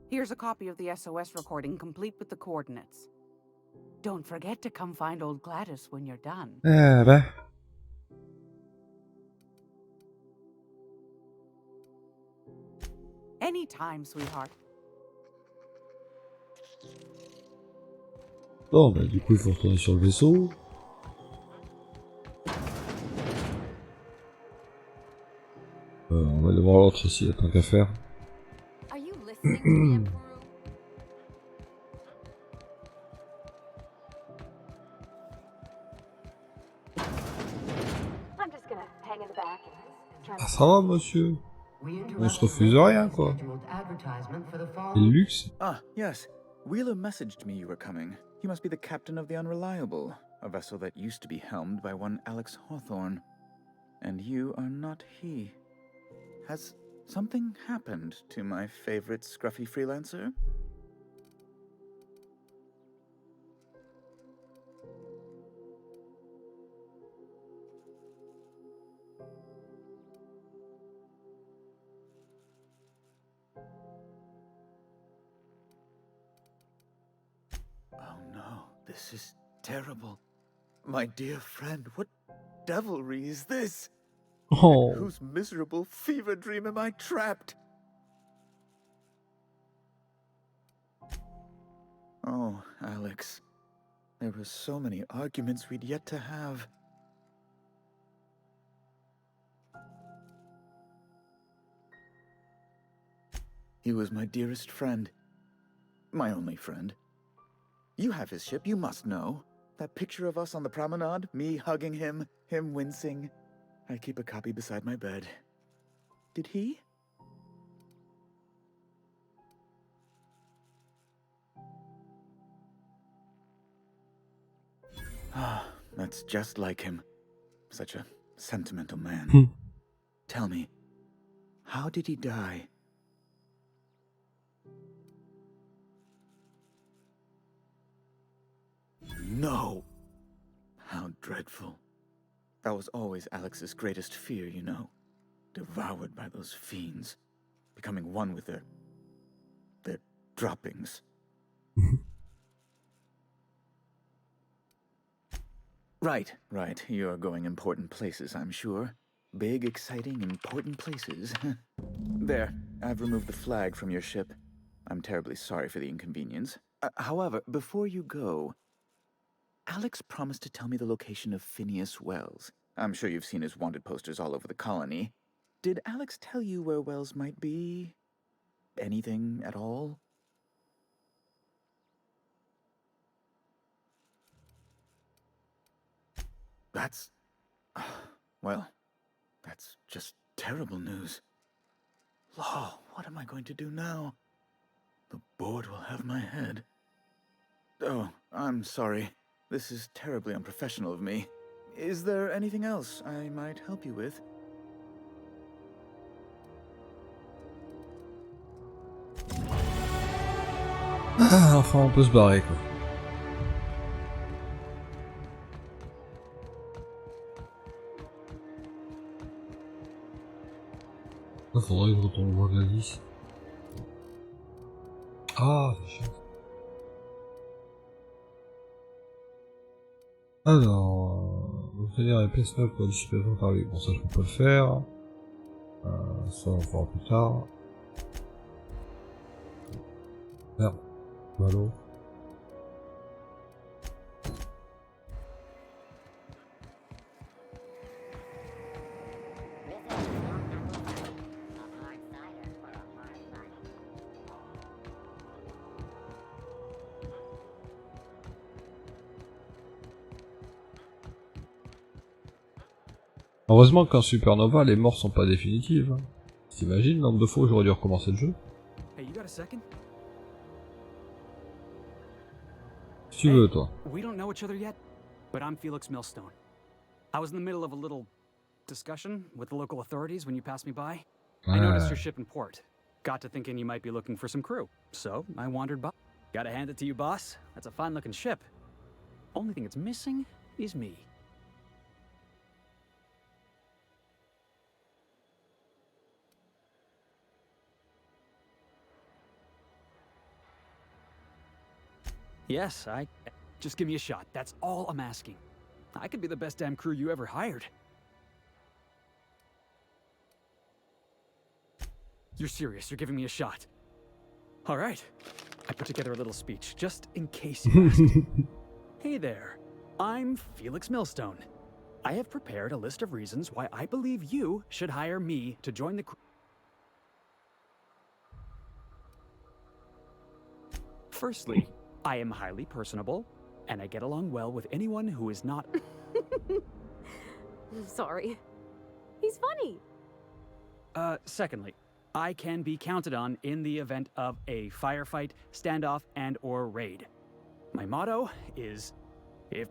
Here's a copy of the SOS recording complete with the coordinates. Don't forget to come find old Gladys when you're done. Anytime, sweetheart. Non, bah du coup il faut retourner sur le vaisseau. On va aller voir l'autre aussi, il y a tant qu'à faire. Are you listening to me, Emperor? I'm just gonna hang in the back and try Ah to... ça va monsieur. On se refuse rien quoi. Et le luxe. Ah, yes. Wheeler messaged me you were coming. You must be the captain of the Unreliable, a vessel that used to be helmed by one Alex Hawthorne. And you are not he. Has something happened to my favorite scruffy freelancer? Oh no, this is terrible. My dear friend, what devilry is this? Oh. Whose miserable fever dream am I trapped? Oh, Alex. There were so many arguments we'd yet to have. He was my dearest friend. My only friend. You have his ship, you must know. That picture of us on the promenade, me hugging him, him wincing. I keep a copy beside my bed. Did he? Ah, that's just like him. Such a sentimental man. Tell me, how did he die? No! How dreadful. That was always Alex's greatest fear, you know. Devoured by those fiends. Becoming one with their droppings. Right. You're going important places, I'm sure. Big, exciting, important places. There, I've removed the flag from your ship. I'm terribly sorry for the inconvenience. However, before you go, Alex promised to tell me the location of Phineas Wells. I'm sure you've seen his wanted posters all over the colony. Did Alex tell you where Wells might be? Anything at all? That's... well, that's just terrible news. Law, what am I going to do now? The board will have my head. Oh, I'm sorry. This is terribly unprofessional of me. Is there anything else I might help you with? Ah, enfin on peut se barrer quoi. Il faudrait que je retourne voir Gladys. Ah, c'est chiant. Alors, obtenir les pièces neuves pour dissipation par lui. Bon, ça je peux pas le faire. Ça on le fera plus tard. Merde. Malo. Heureusement qu'en Supernova, les morts sont pas définitives. T'imagines le nombre de fois où j'aurais dû recommencer le jeu? Si tu veux, toi. We don't know each other yet, but I'm Felix Millstone. I was in the middle of a little discussion with the local authorities when you passed me by. I noticed your ship in port. Got to thinking you might be looking for some crew, so I wandered by. Gotta hand it to you, boss. That's a fine-looking ship. Only thing it's missing is me. Yes, just give me a shot. That's all I'm asking. I could be the best damn crew you ever hired. You're serious, you're giving me a shot. All right. I put together a little speech, just in case you asked. Hey there, I'm Felix Millstone. I have prepared a list of reasons why I believe you should hire me to join the crew. Firstly, I am highly personable, and I get along well with anyone who is not. I'm sorry. He's funny. Secondly, I can be counted on in the event of a firefight, standoff, and/or raid. My motto is, if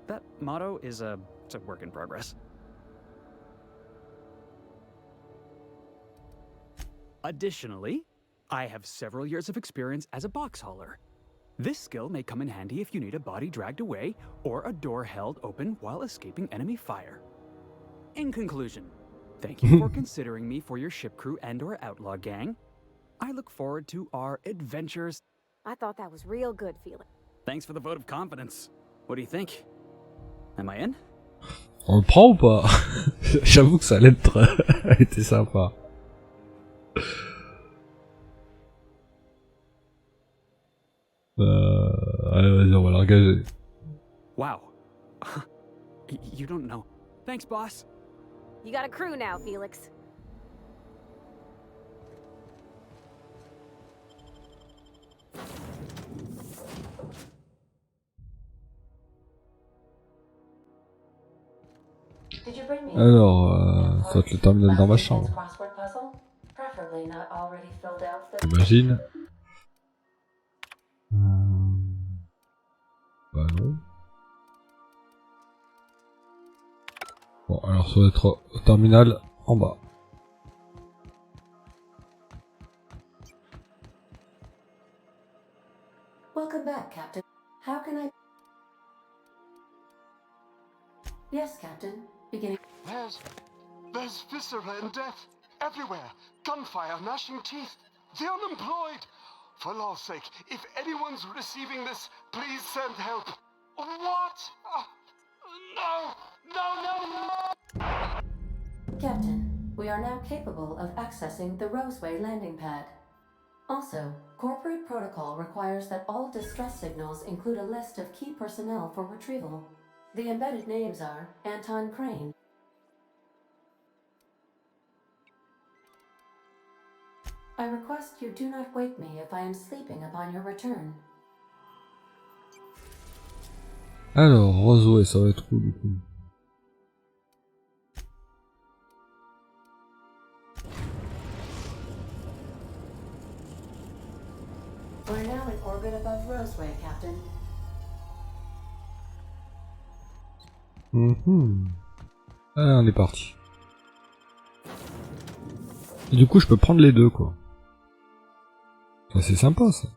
that motto is it's a work in progress. Additionally, I have several years of experience as a box hauler. This skill may come in handy if you need a body dragged away or a door held open while escaping enemy fire. In conclusion, thank you for considering me for your ship crew and/or outlaw gang. I look forward to our adventures. I thought that was real good, Felix. Thanks for the vote of confidence. What do you think? Am I in? On le prend ou pas? J'avoue que ça allait être... elle était sympa. Allez, vas-y, on va l'engager. Wow. You don't know. Thanks, boss. You got a crew now, Felix. Did you bring me? Alors, ça va être le terminal dans ma chambre. Crossword puzzle? Preferably not already filled out for... J'imagine. Bah non. Bon, alors ça va être au terminal en bas. Welcome back, Captain. How can I... Yes, Captain. Beginning... There's viscera and death everywhere. Gunfire, gnashing teeth. The unemployed. For law's sake, if anyone's receiving this, please send help. What? No! No, no, no! Captain, we are now capable of accessing the Roseway landing pad. Also, corporate protocol requires that all distress signals include a list of key personnel for retrieval. The embedded names are Anton Crane. I request you do not wake me if I am sleeping upon your return. Alors, Roseway, ça va être où du coup? We're now in orbit above Roseway, Captain. Allez, on est parti. Et du coup, je peux prendre les deux, quoi. Ça, c'est sympa, ça.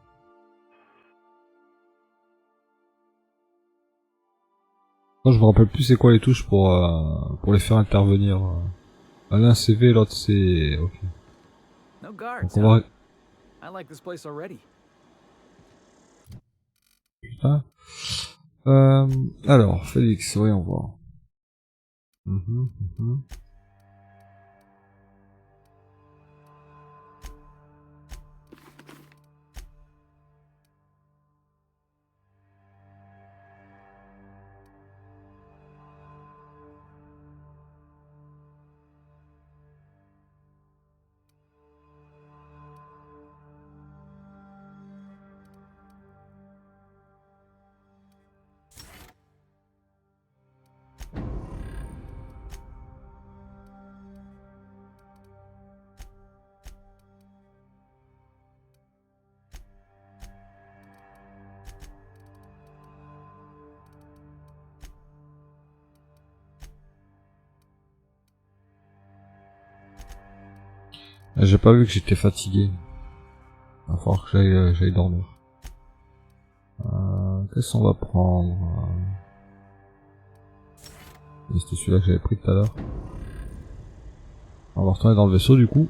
Non, je me rappelle plus c'est quoi les touches pour les faire intervenir. L'un c'est V, l'autre c'est... Ok. No guards. Donc on va... I like this place already. Putain. Alors, Félix, voyons voir. J'ai pas vu que j'étais fatigué. Il va falloir que j'aille dormir. Qu'est-ce qu'on va prendre? C'était celui-là que j'avais pris tout à l'heure. On va retourner dans le vaisseau du coup.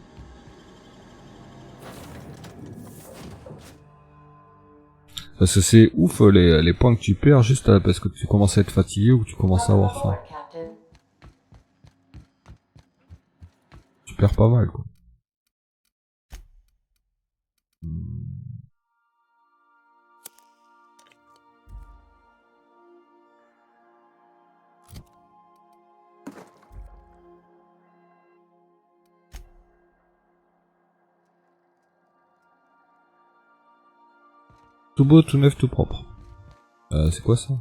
Parce que c'est ouf les points que tu perds juste parce que tu commences à être fatigué ou que tu commences à avoir faim. Tu perds pas mal quoi. Tout beau, tout neuf, tout propre. C'est quoi ça?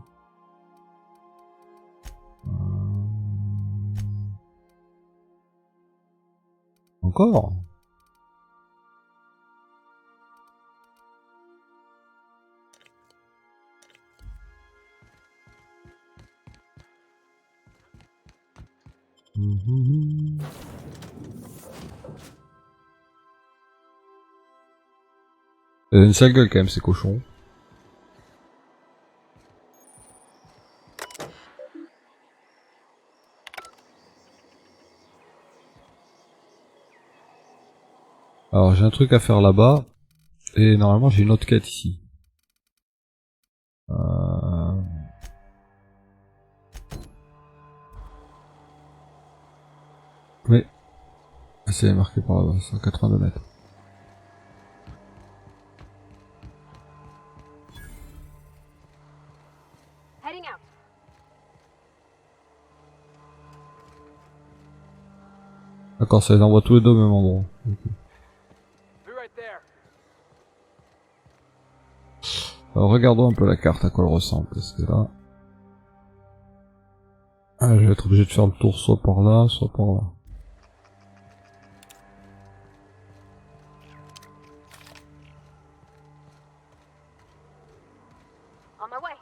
Encore? Une sale gueule quand même ces cochons. Alors j'ai un truc à faire là-bas. Et normalement j'ai une autre quête ici. Oui. C'est marqué par là-bas, 182 mètres. Heading out. D'accord, ça les envoie tous les deux au même endroit. Okay. Alors regardons un peu la carte, à quoi elle ressemble, parce que là... Ah, je vais être obligé de faire le tour soit par là, soit par là. On my way.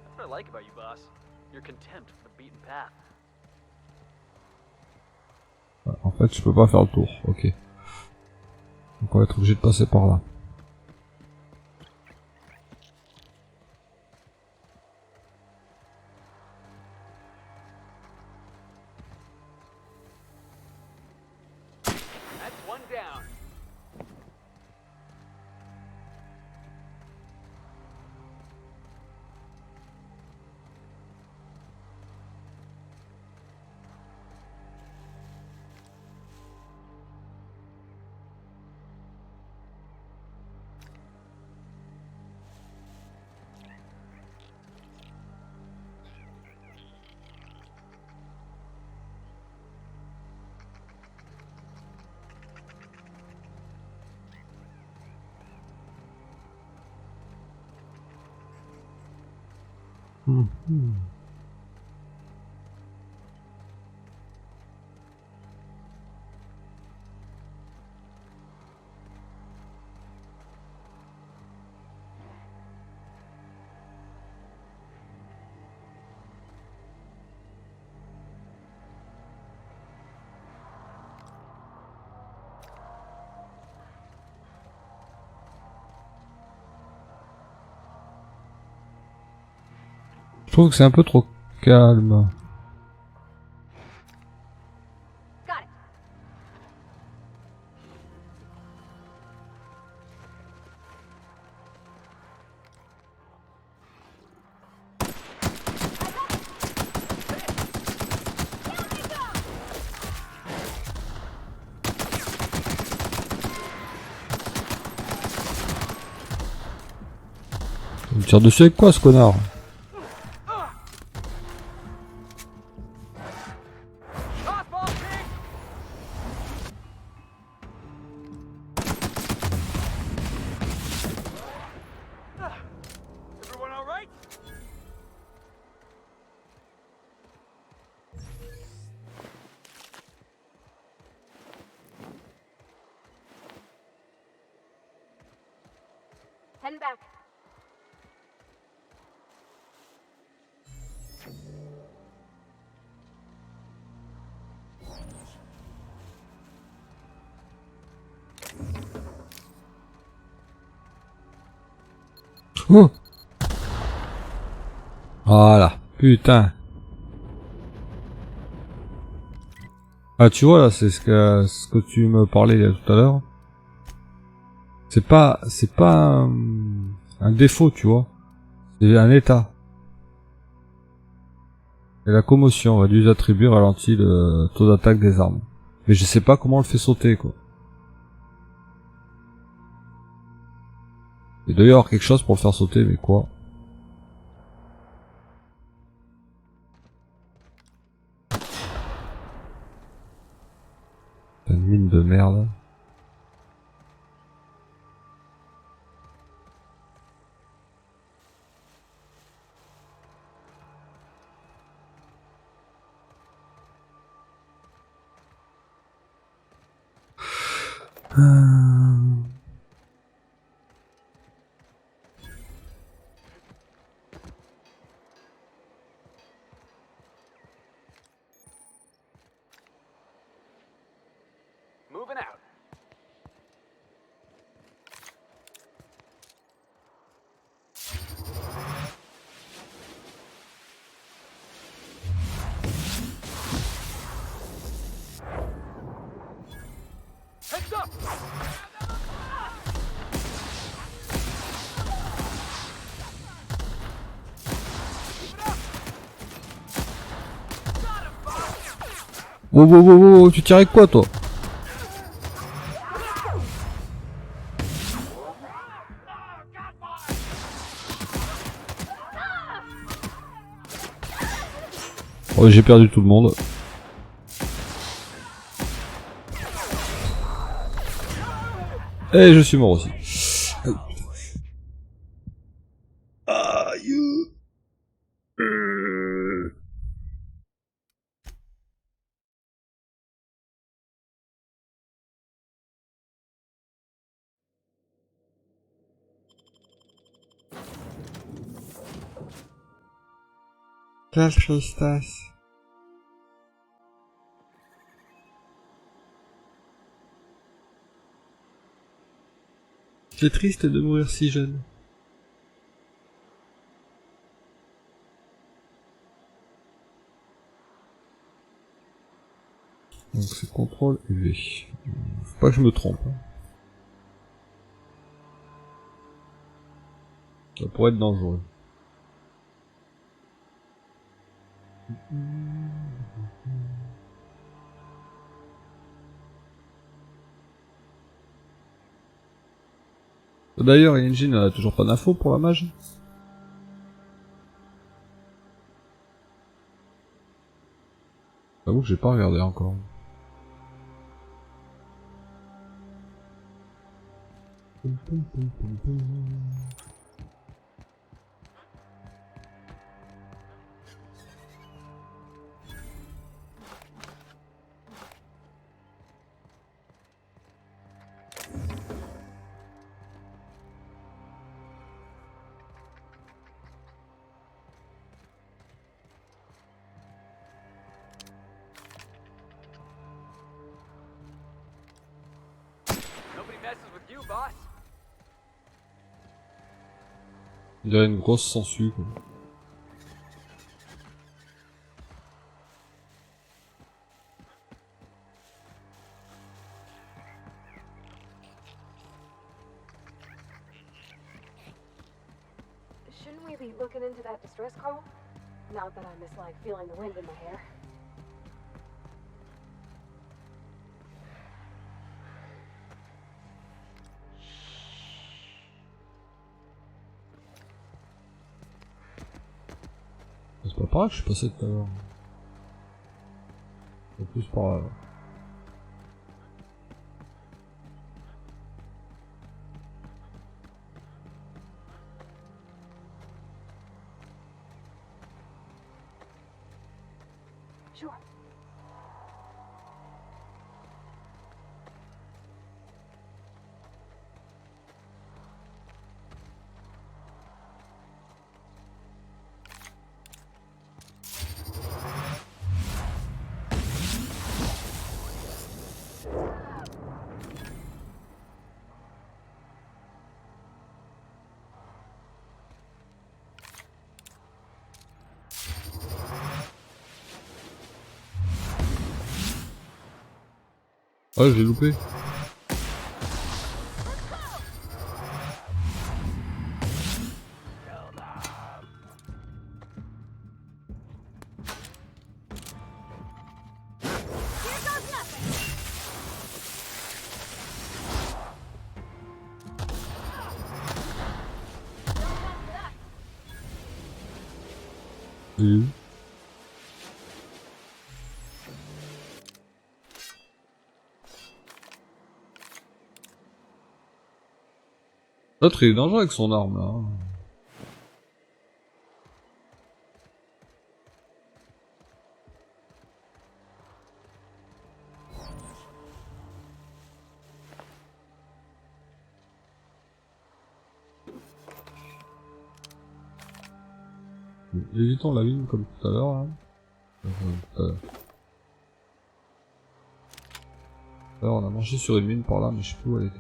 That's what I like about you, boss. Your contempt for the beaten path. En fait, je peux pas faire le tour, ok. Donc on va être obligé de passer par là. That's one down. Je trouve que c'est un peu trop calme. Il me tire dessus avec quoi ce connard? Heading back. Oh, voilà, putain. Ah tu vois là, c'est ce que tu me parlais tout à l'heure. C'est pas un défaut, tu vois. C'est un état. Et la commotion réduit les attributs, ralentit le taux d'attaque des armes. Mais je sais pas comment on le fait sauter, quoi. Il doit y avoir quelque chose pour le faire sauter, mais quoi? Une mine de merde. Moving out. Heads up! Wow, wow, wow, wow, tu tires avec quoi toi? Oh, j'ai perdu tout le monde. Et je suis mort aussi. Aïe. Aïe. Quelle tristesse. C'est triste de mourir si jeune. Donc c'est CTRL et V. Faut pas que je me trompe. Ça pourrait être dangereux. D'ailleurs, Engine a toujours pas d'infos pour la mage. J'avoue que j'ai pas regardé encore. On dirait une grosse sangsue quoi. Shouldn't we be looking into that distress call? Not that I miss like feeling the wind in my hair. C'est pas par là que je suis passé tout à l'heure. C'est plus par là. Sure. Ah, je l'ai loupé. Et... L'autre il est dangereux avec son arme là. Évitons la mine comme tout à l'heure là. Alors on a marché sur une mine par là mais je sais plus où elle était.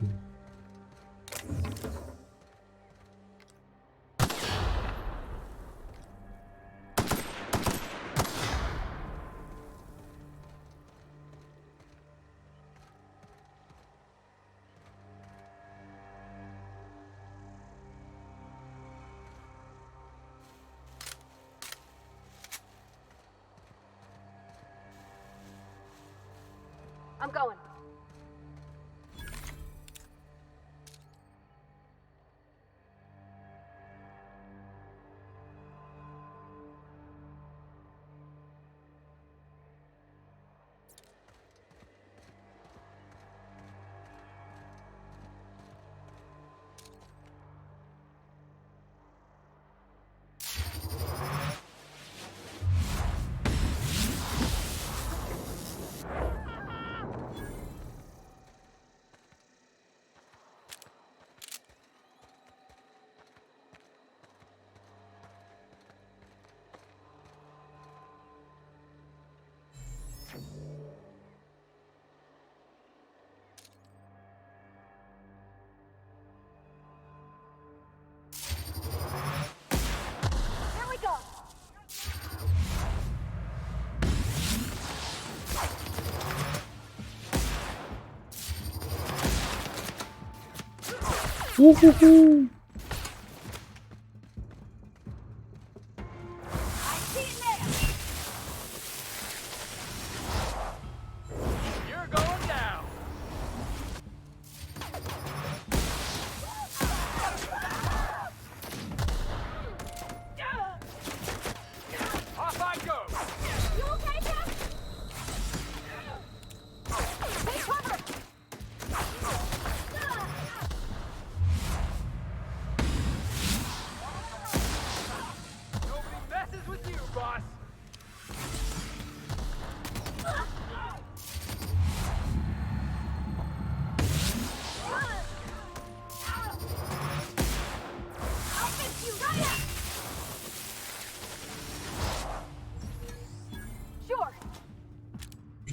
I'm going. Wouhouhou.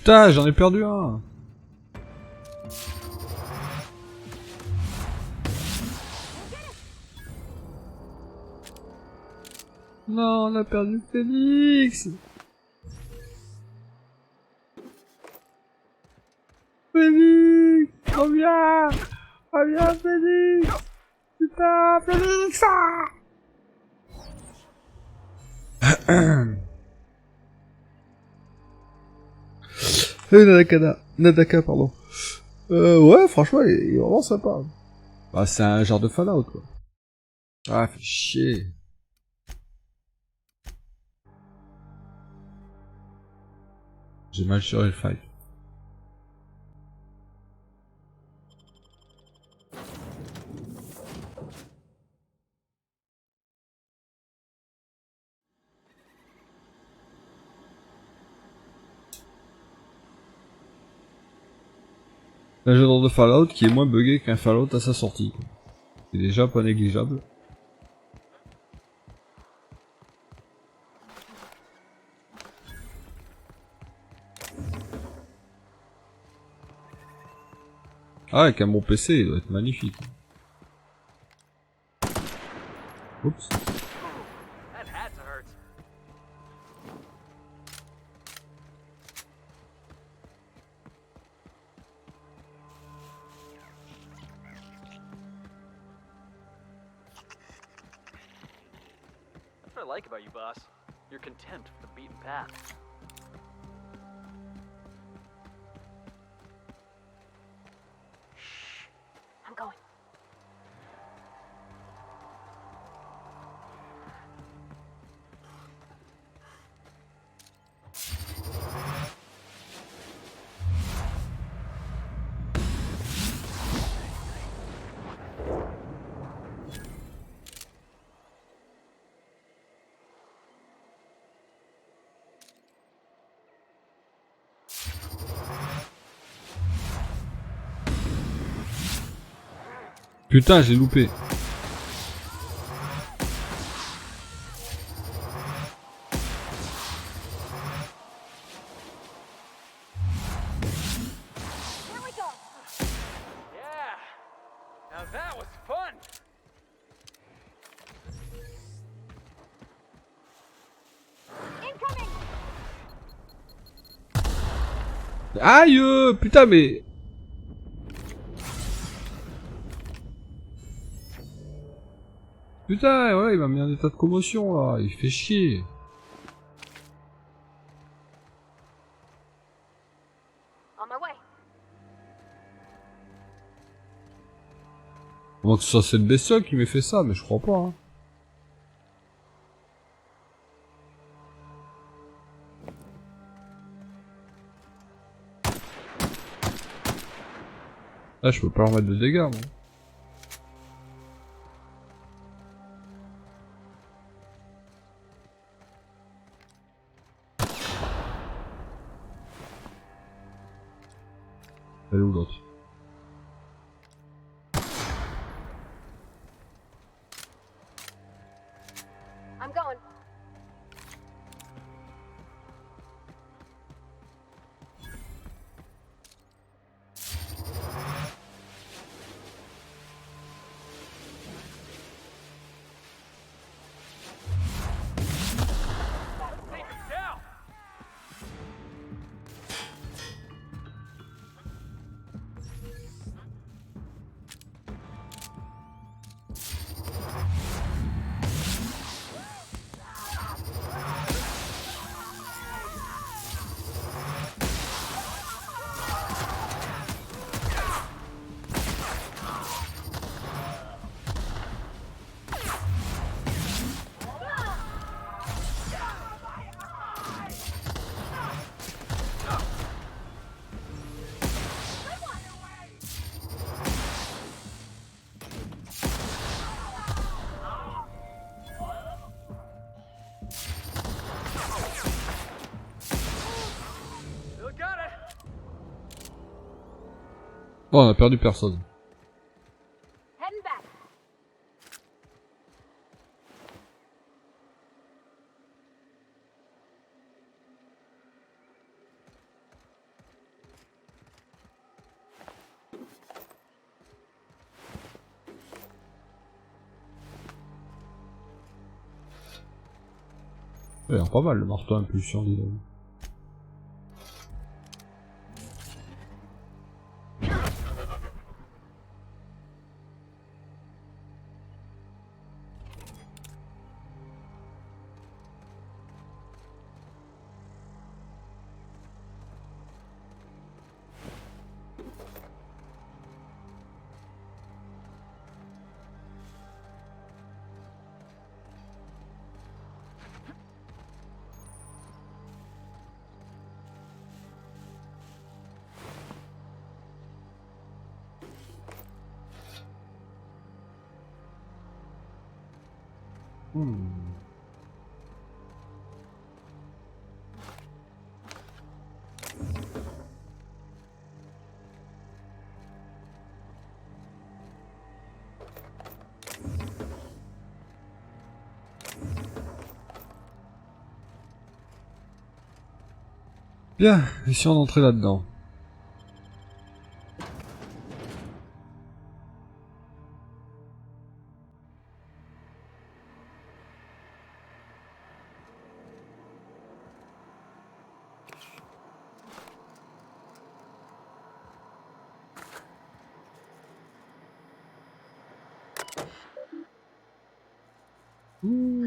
Putain, j'en ai perdu un. Non, on a perdu Félix. Félix, reviens. Reviens Félix. Putain, Félix. Nadaka, pardon. Ouais, franchement, il est vraiment sympa. Bah, c'est un genre de Fallout, quoi. Ah, fait chier. J'ai mal sur le fight. Un genre de Fallout qui est moins buggé qu'un Fallout à sa sortie. C'est déjà pas négligeable. Ah, avec un bon PC, il doit être magnifique. Oups. That's what I like about you, boss. Your contempt for the beaten path. I'm going. Putain, j'ai loupé. Aïe, putain, mais... Putain, ouais, il m'a mis en état de commotion, là. Il fait chier. On my way. Comment que ce soit cette bestiole qui m'ait fait ça, mais je crois pas, hein. Là, je peux pas leur mettre de dégâts, moi. Elle est où l'autre? I'm going. Oh, on a perdu personne. Heading back. Il a l'air pas mal le marteau impulsion, dis donc. Bien, essayons d'entrer là-dedans.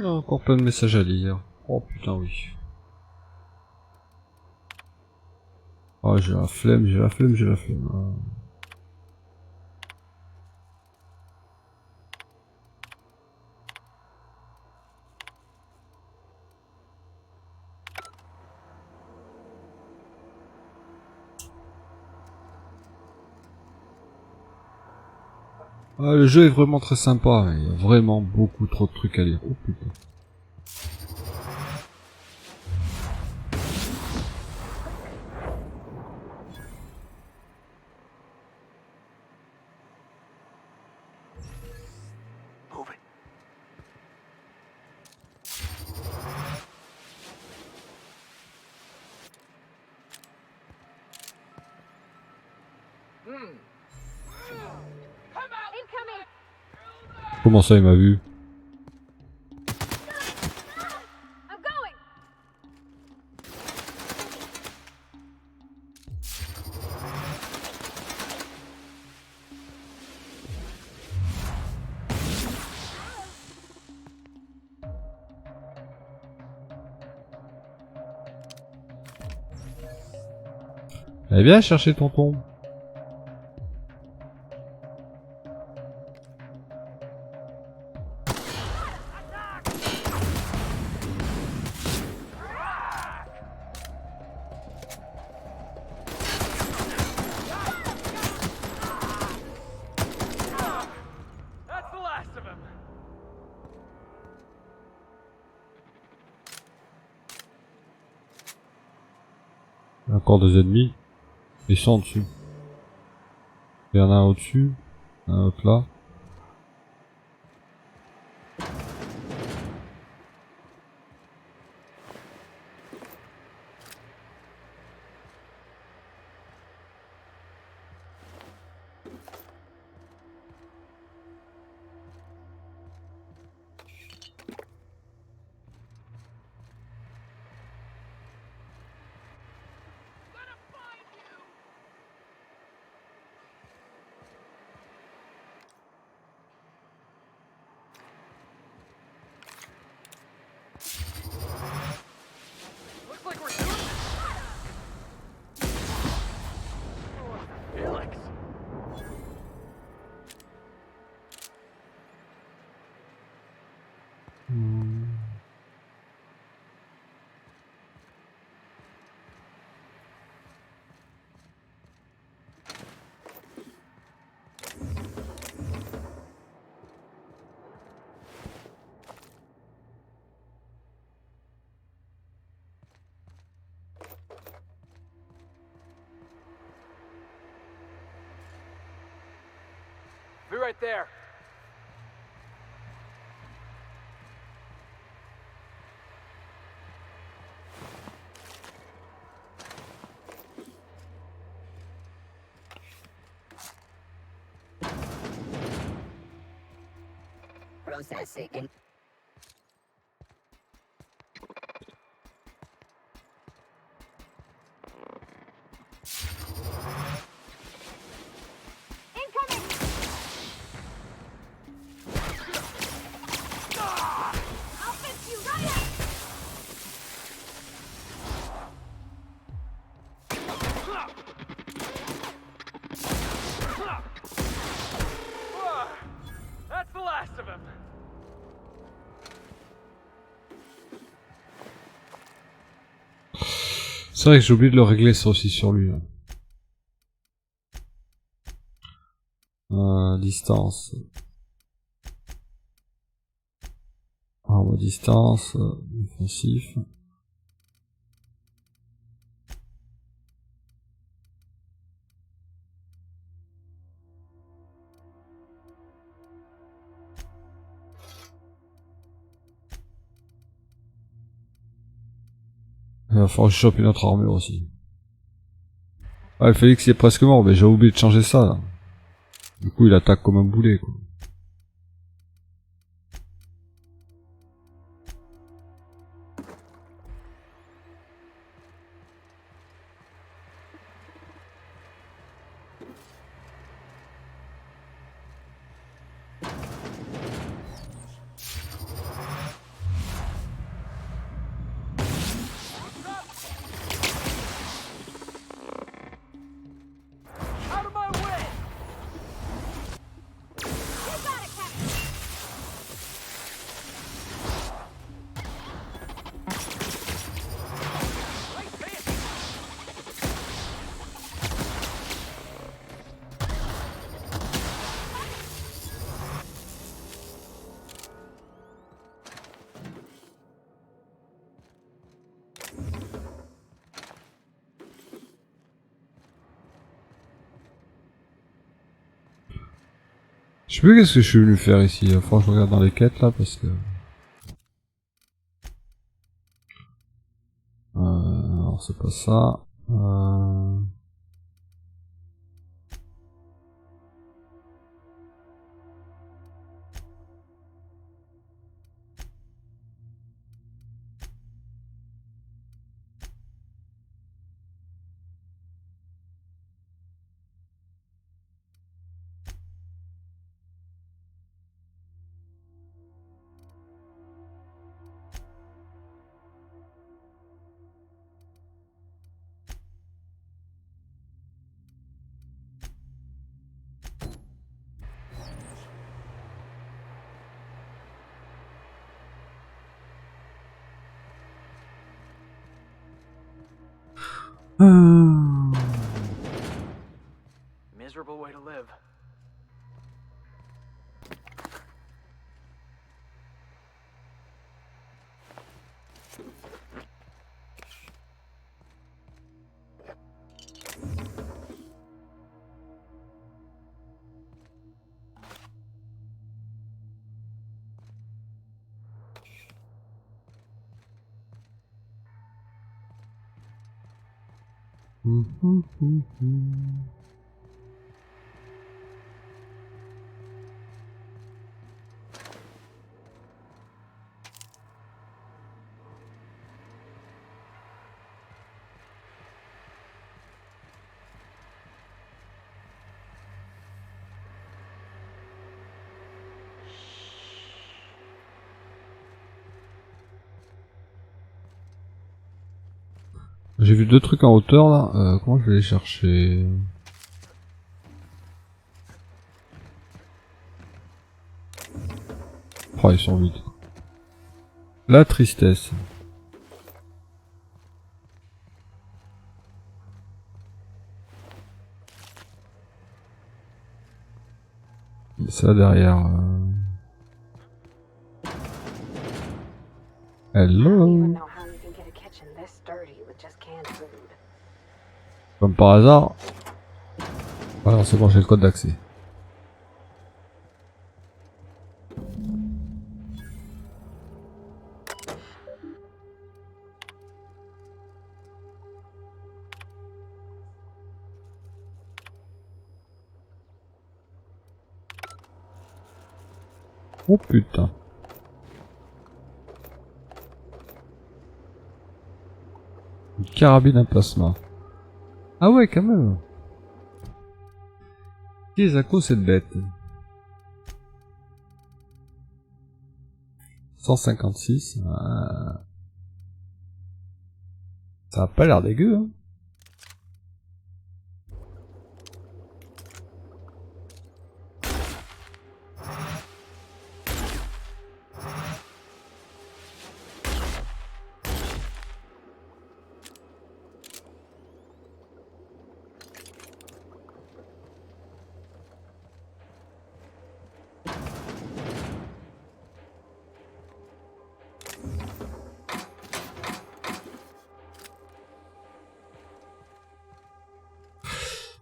Encore plein de messages à lire. Oh putain oui. Oh j'ai la flemme, j'ai la flemme, j'ai la flemme. Ah, le jeu est vraiment très sympa, mais il y a vraiment beaucoup trop de trucs à lire. Oh putain. Comment ça il m'a vu? Eh bien, chercher tonton. That's the last of him. Encore deux ennemis. Ils sont dessus. Il y en a un au-dessus, un autre là. Looks like we're doing this. Felix. Be right there. Processing. That's the last of him. C'est vrai que j'ai oublié de le régler ça aussi sur lui. Distance. Arme distance. Défensif. Il va falloir que je chope une autre armure aussi. Ah, Félix il est presque mort, mais j'ai oublié de changer ça là. Du coup il attaque comme un boulet quoi. Out of my way. Je sais plus qu'est-ce que je suis venu faire ici. Il va falloir que je regarde dans les quêtes là parce que... alors c'est pas ça. Miserable way to live. J'ai vu deux trucs en hauteur là, comment je vais les chercher? Oh, ils sont vite. La tristesse. Et ça derrière. Hello. Comme par hasard. Alors c'est bon, j'ai le code d'accès. Oh putain. Une carabine à plasma. Ah ouais, quand même. Qu'est-ce à cause cette bête? 156. Ça a pas l'air dégueu, hein.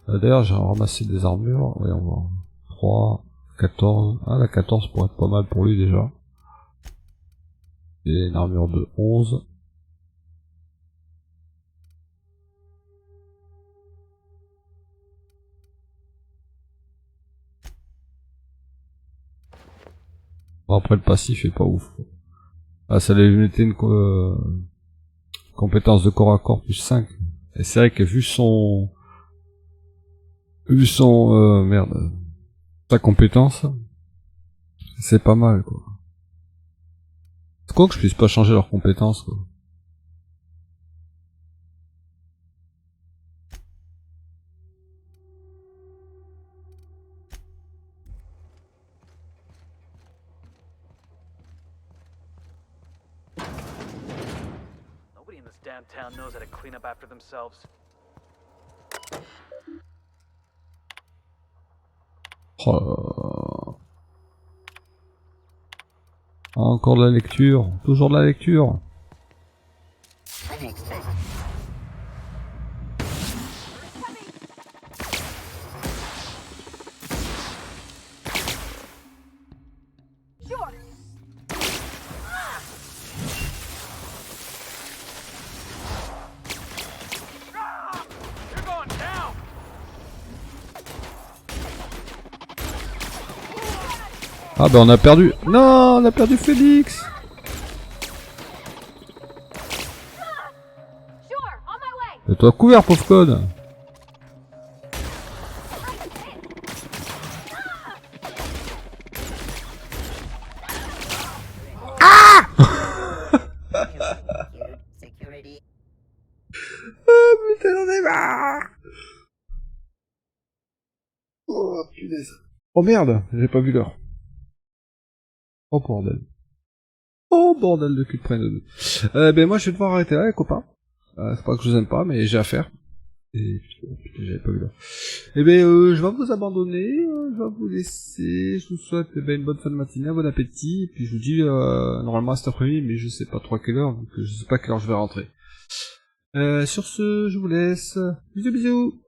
D'ailleurs, j'ai ramassé des armures. Voyons voir. 3, 14. Ah, la 14 pourrait être pas mal pour lui déjà. Et une armure de 11. Bon, après, le passif est pas ouf. Ah, ça lui mettait une compétence de corps à corps plus 5. Et c'est vrai que vu son... merde. Sa compétence, c'est pas mal, quoi. C'est quoi que je puisse pas changer leurs compétences, quoi. Nobody in this damn town knows how to clean up after themselves. Oh là là. Encore de la lecture, toujours de la lecture. Ah bah on a perdu. Non, on a perdu Félix. Fais-toi couvert, pauvre code. Ah. Oh putain, j'en ai marre. Oh punaise. Oh merde, j'ai pas vu l'heure. Oh bordel. Oh bordel de cul de prenne. Ben moi je vais devoir arrêter là les copains. C'est pas que je vous aime pas mais j'ai à faire. Et putain, j'avais pas vu là. Eh ben, je vais vous abandonner, je vais vous laisser. Je vous souhaite une bonne fin de matinée, un bon appétit. Et puis je vous dis normalement cet après-midi, mais je sais pas trop à quelle heure, donc je sais pas à quelle heure je vais rentrer. Sur ce, je vous laisse. Bisous bisous.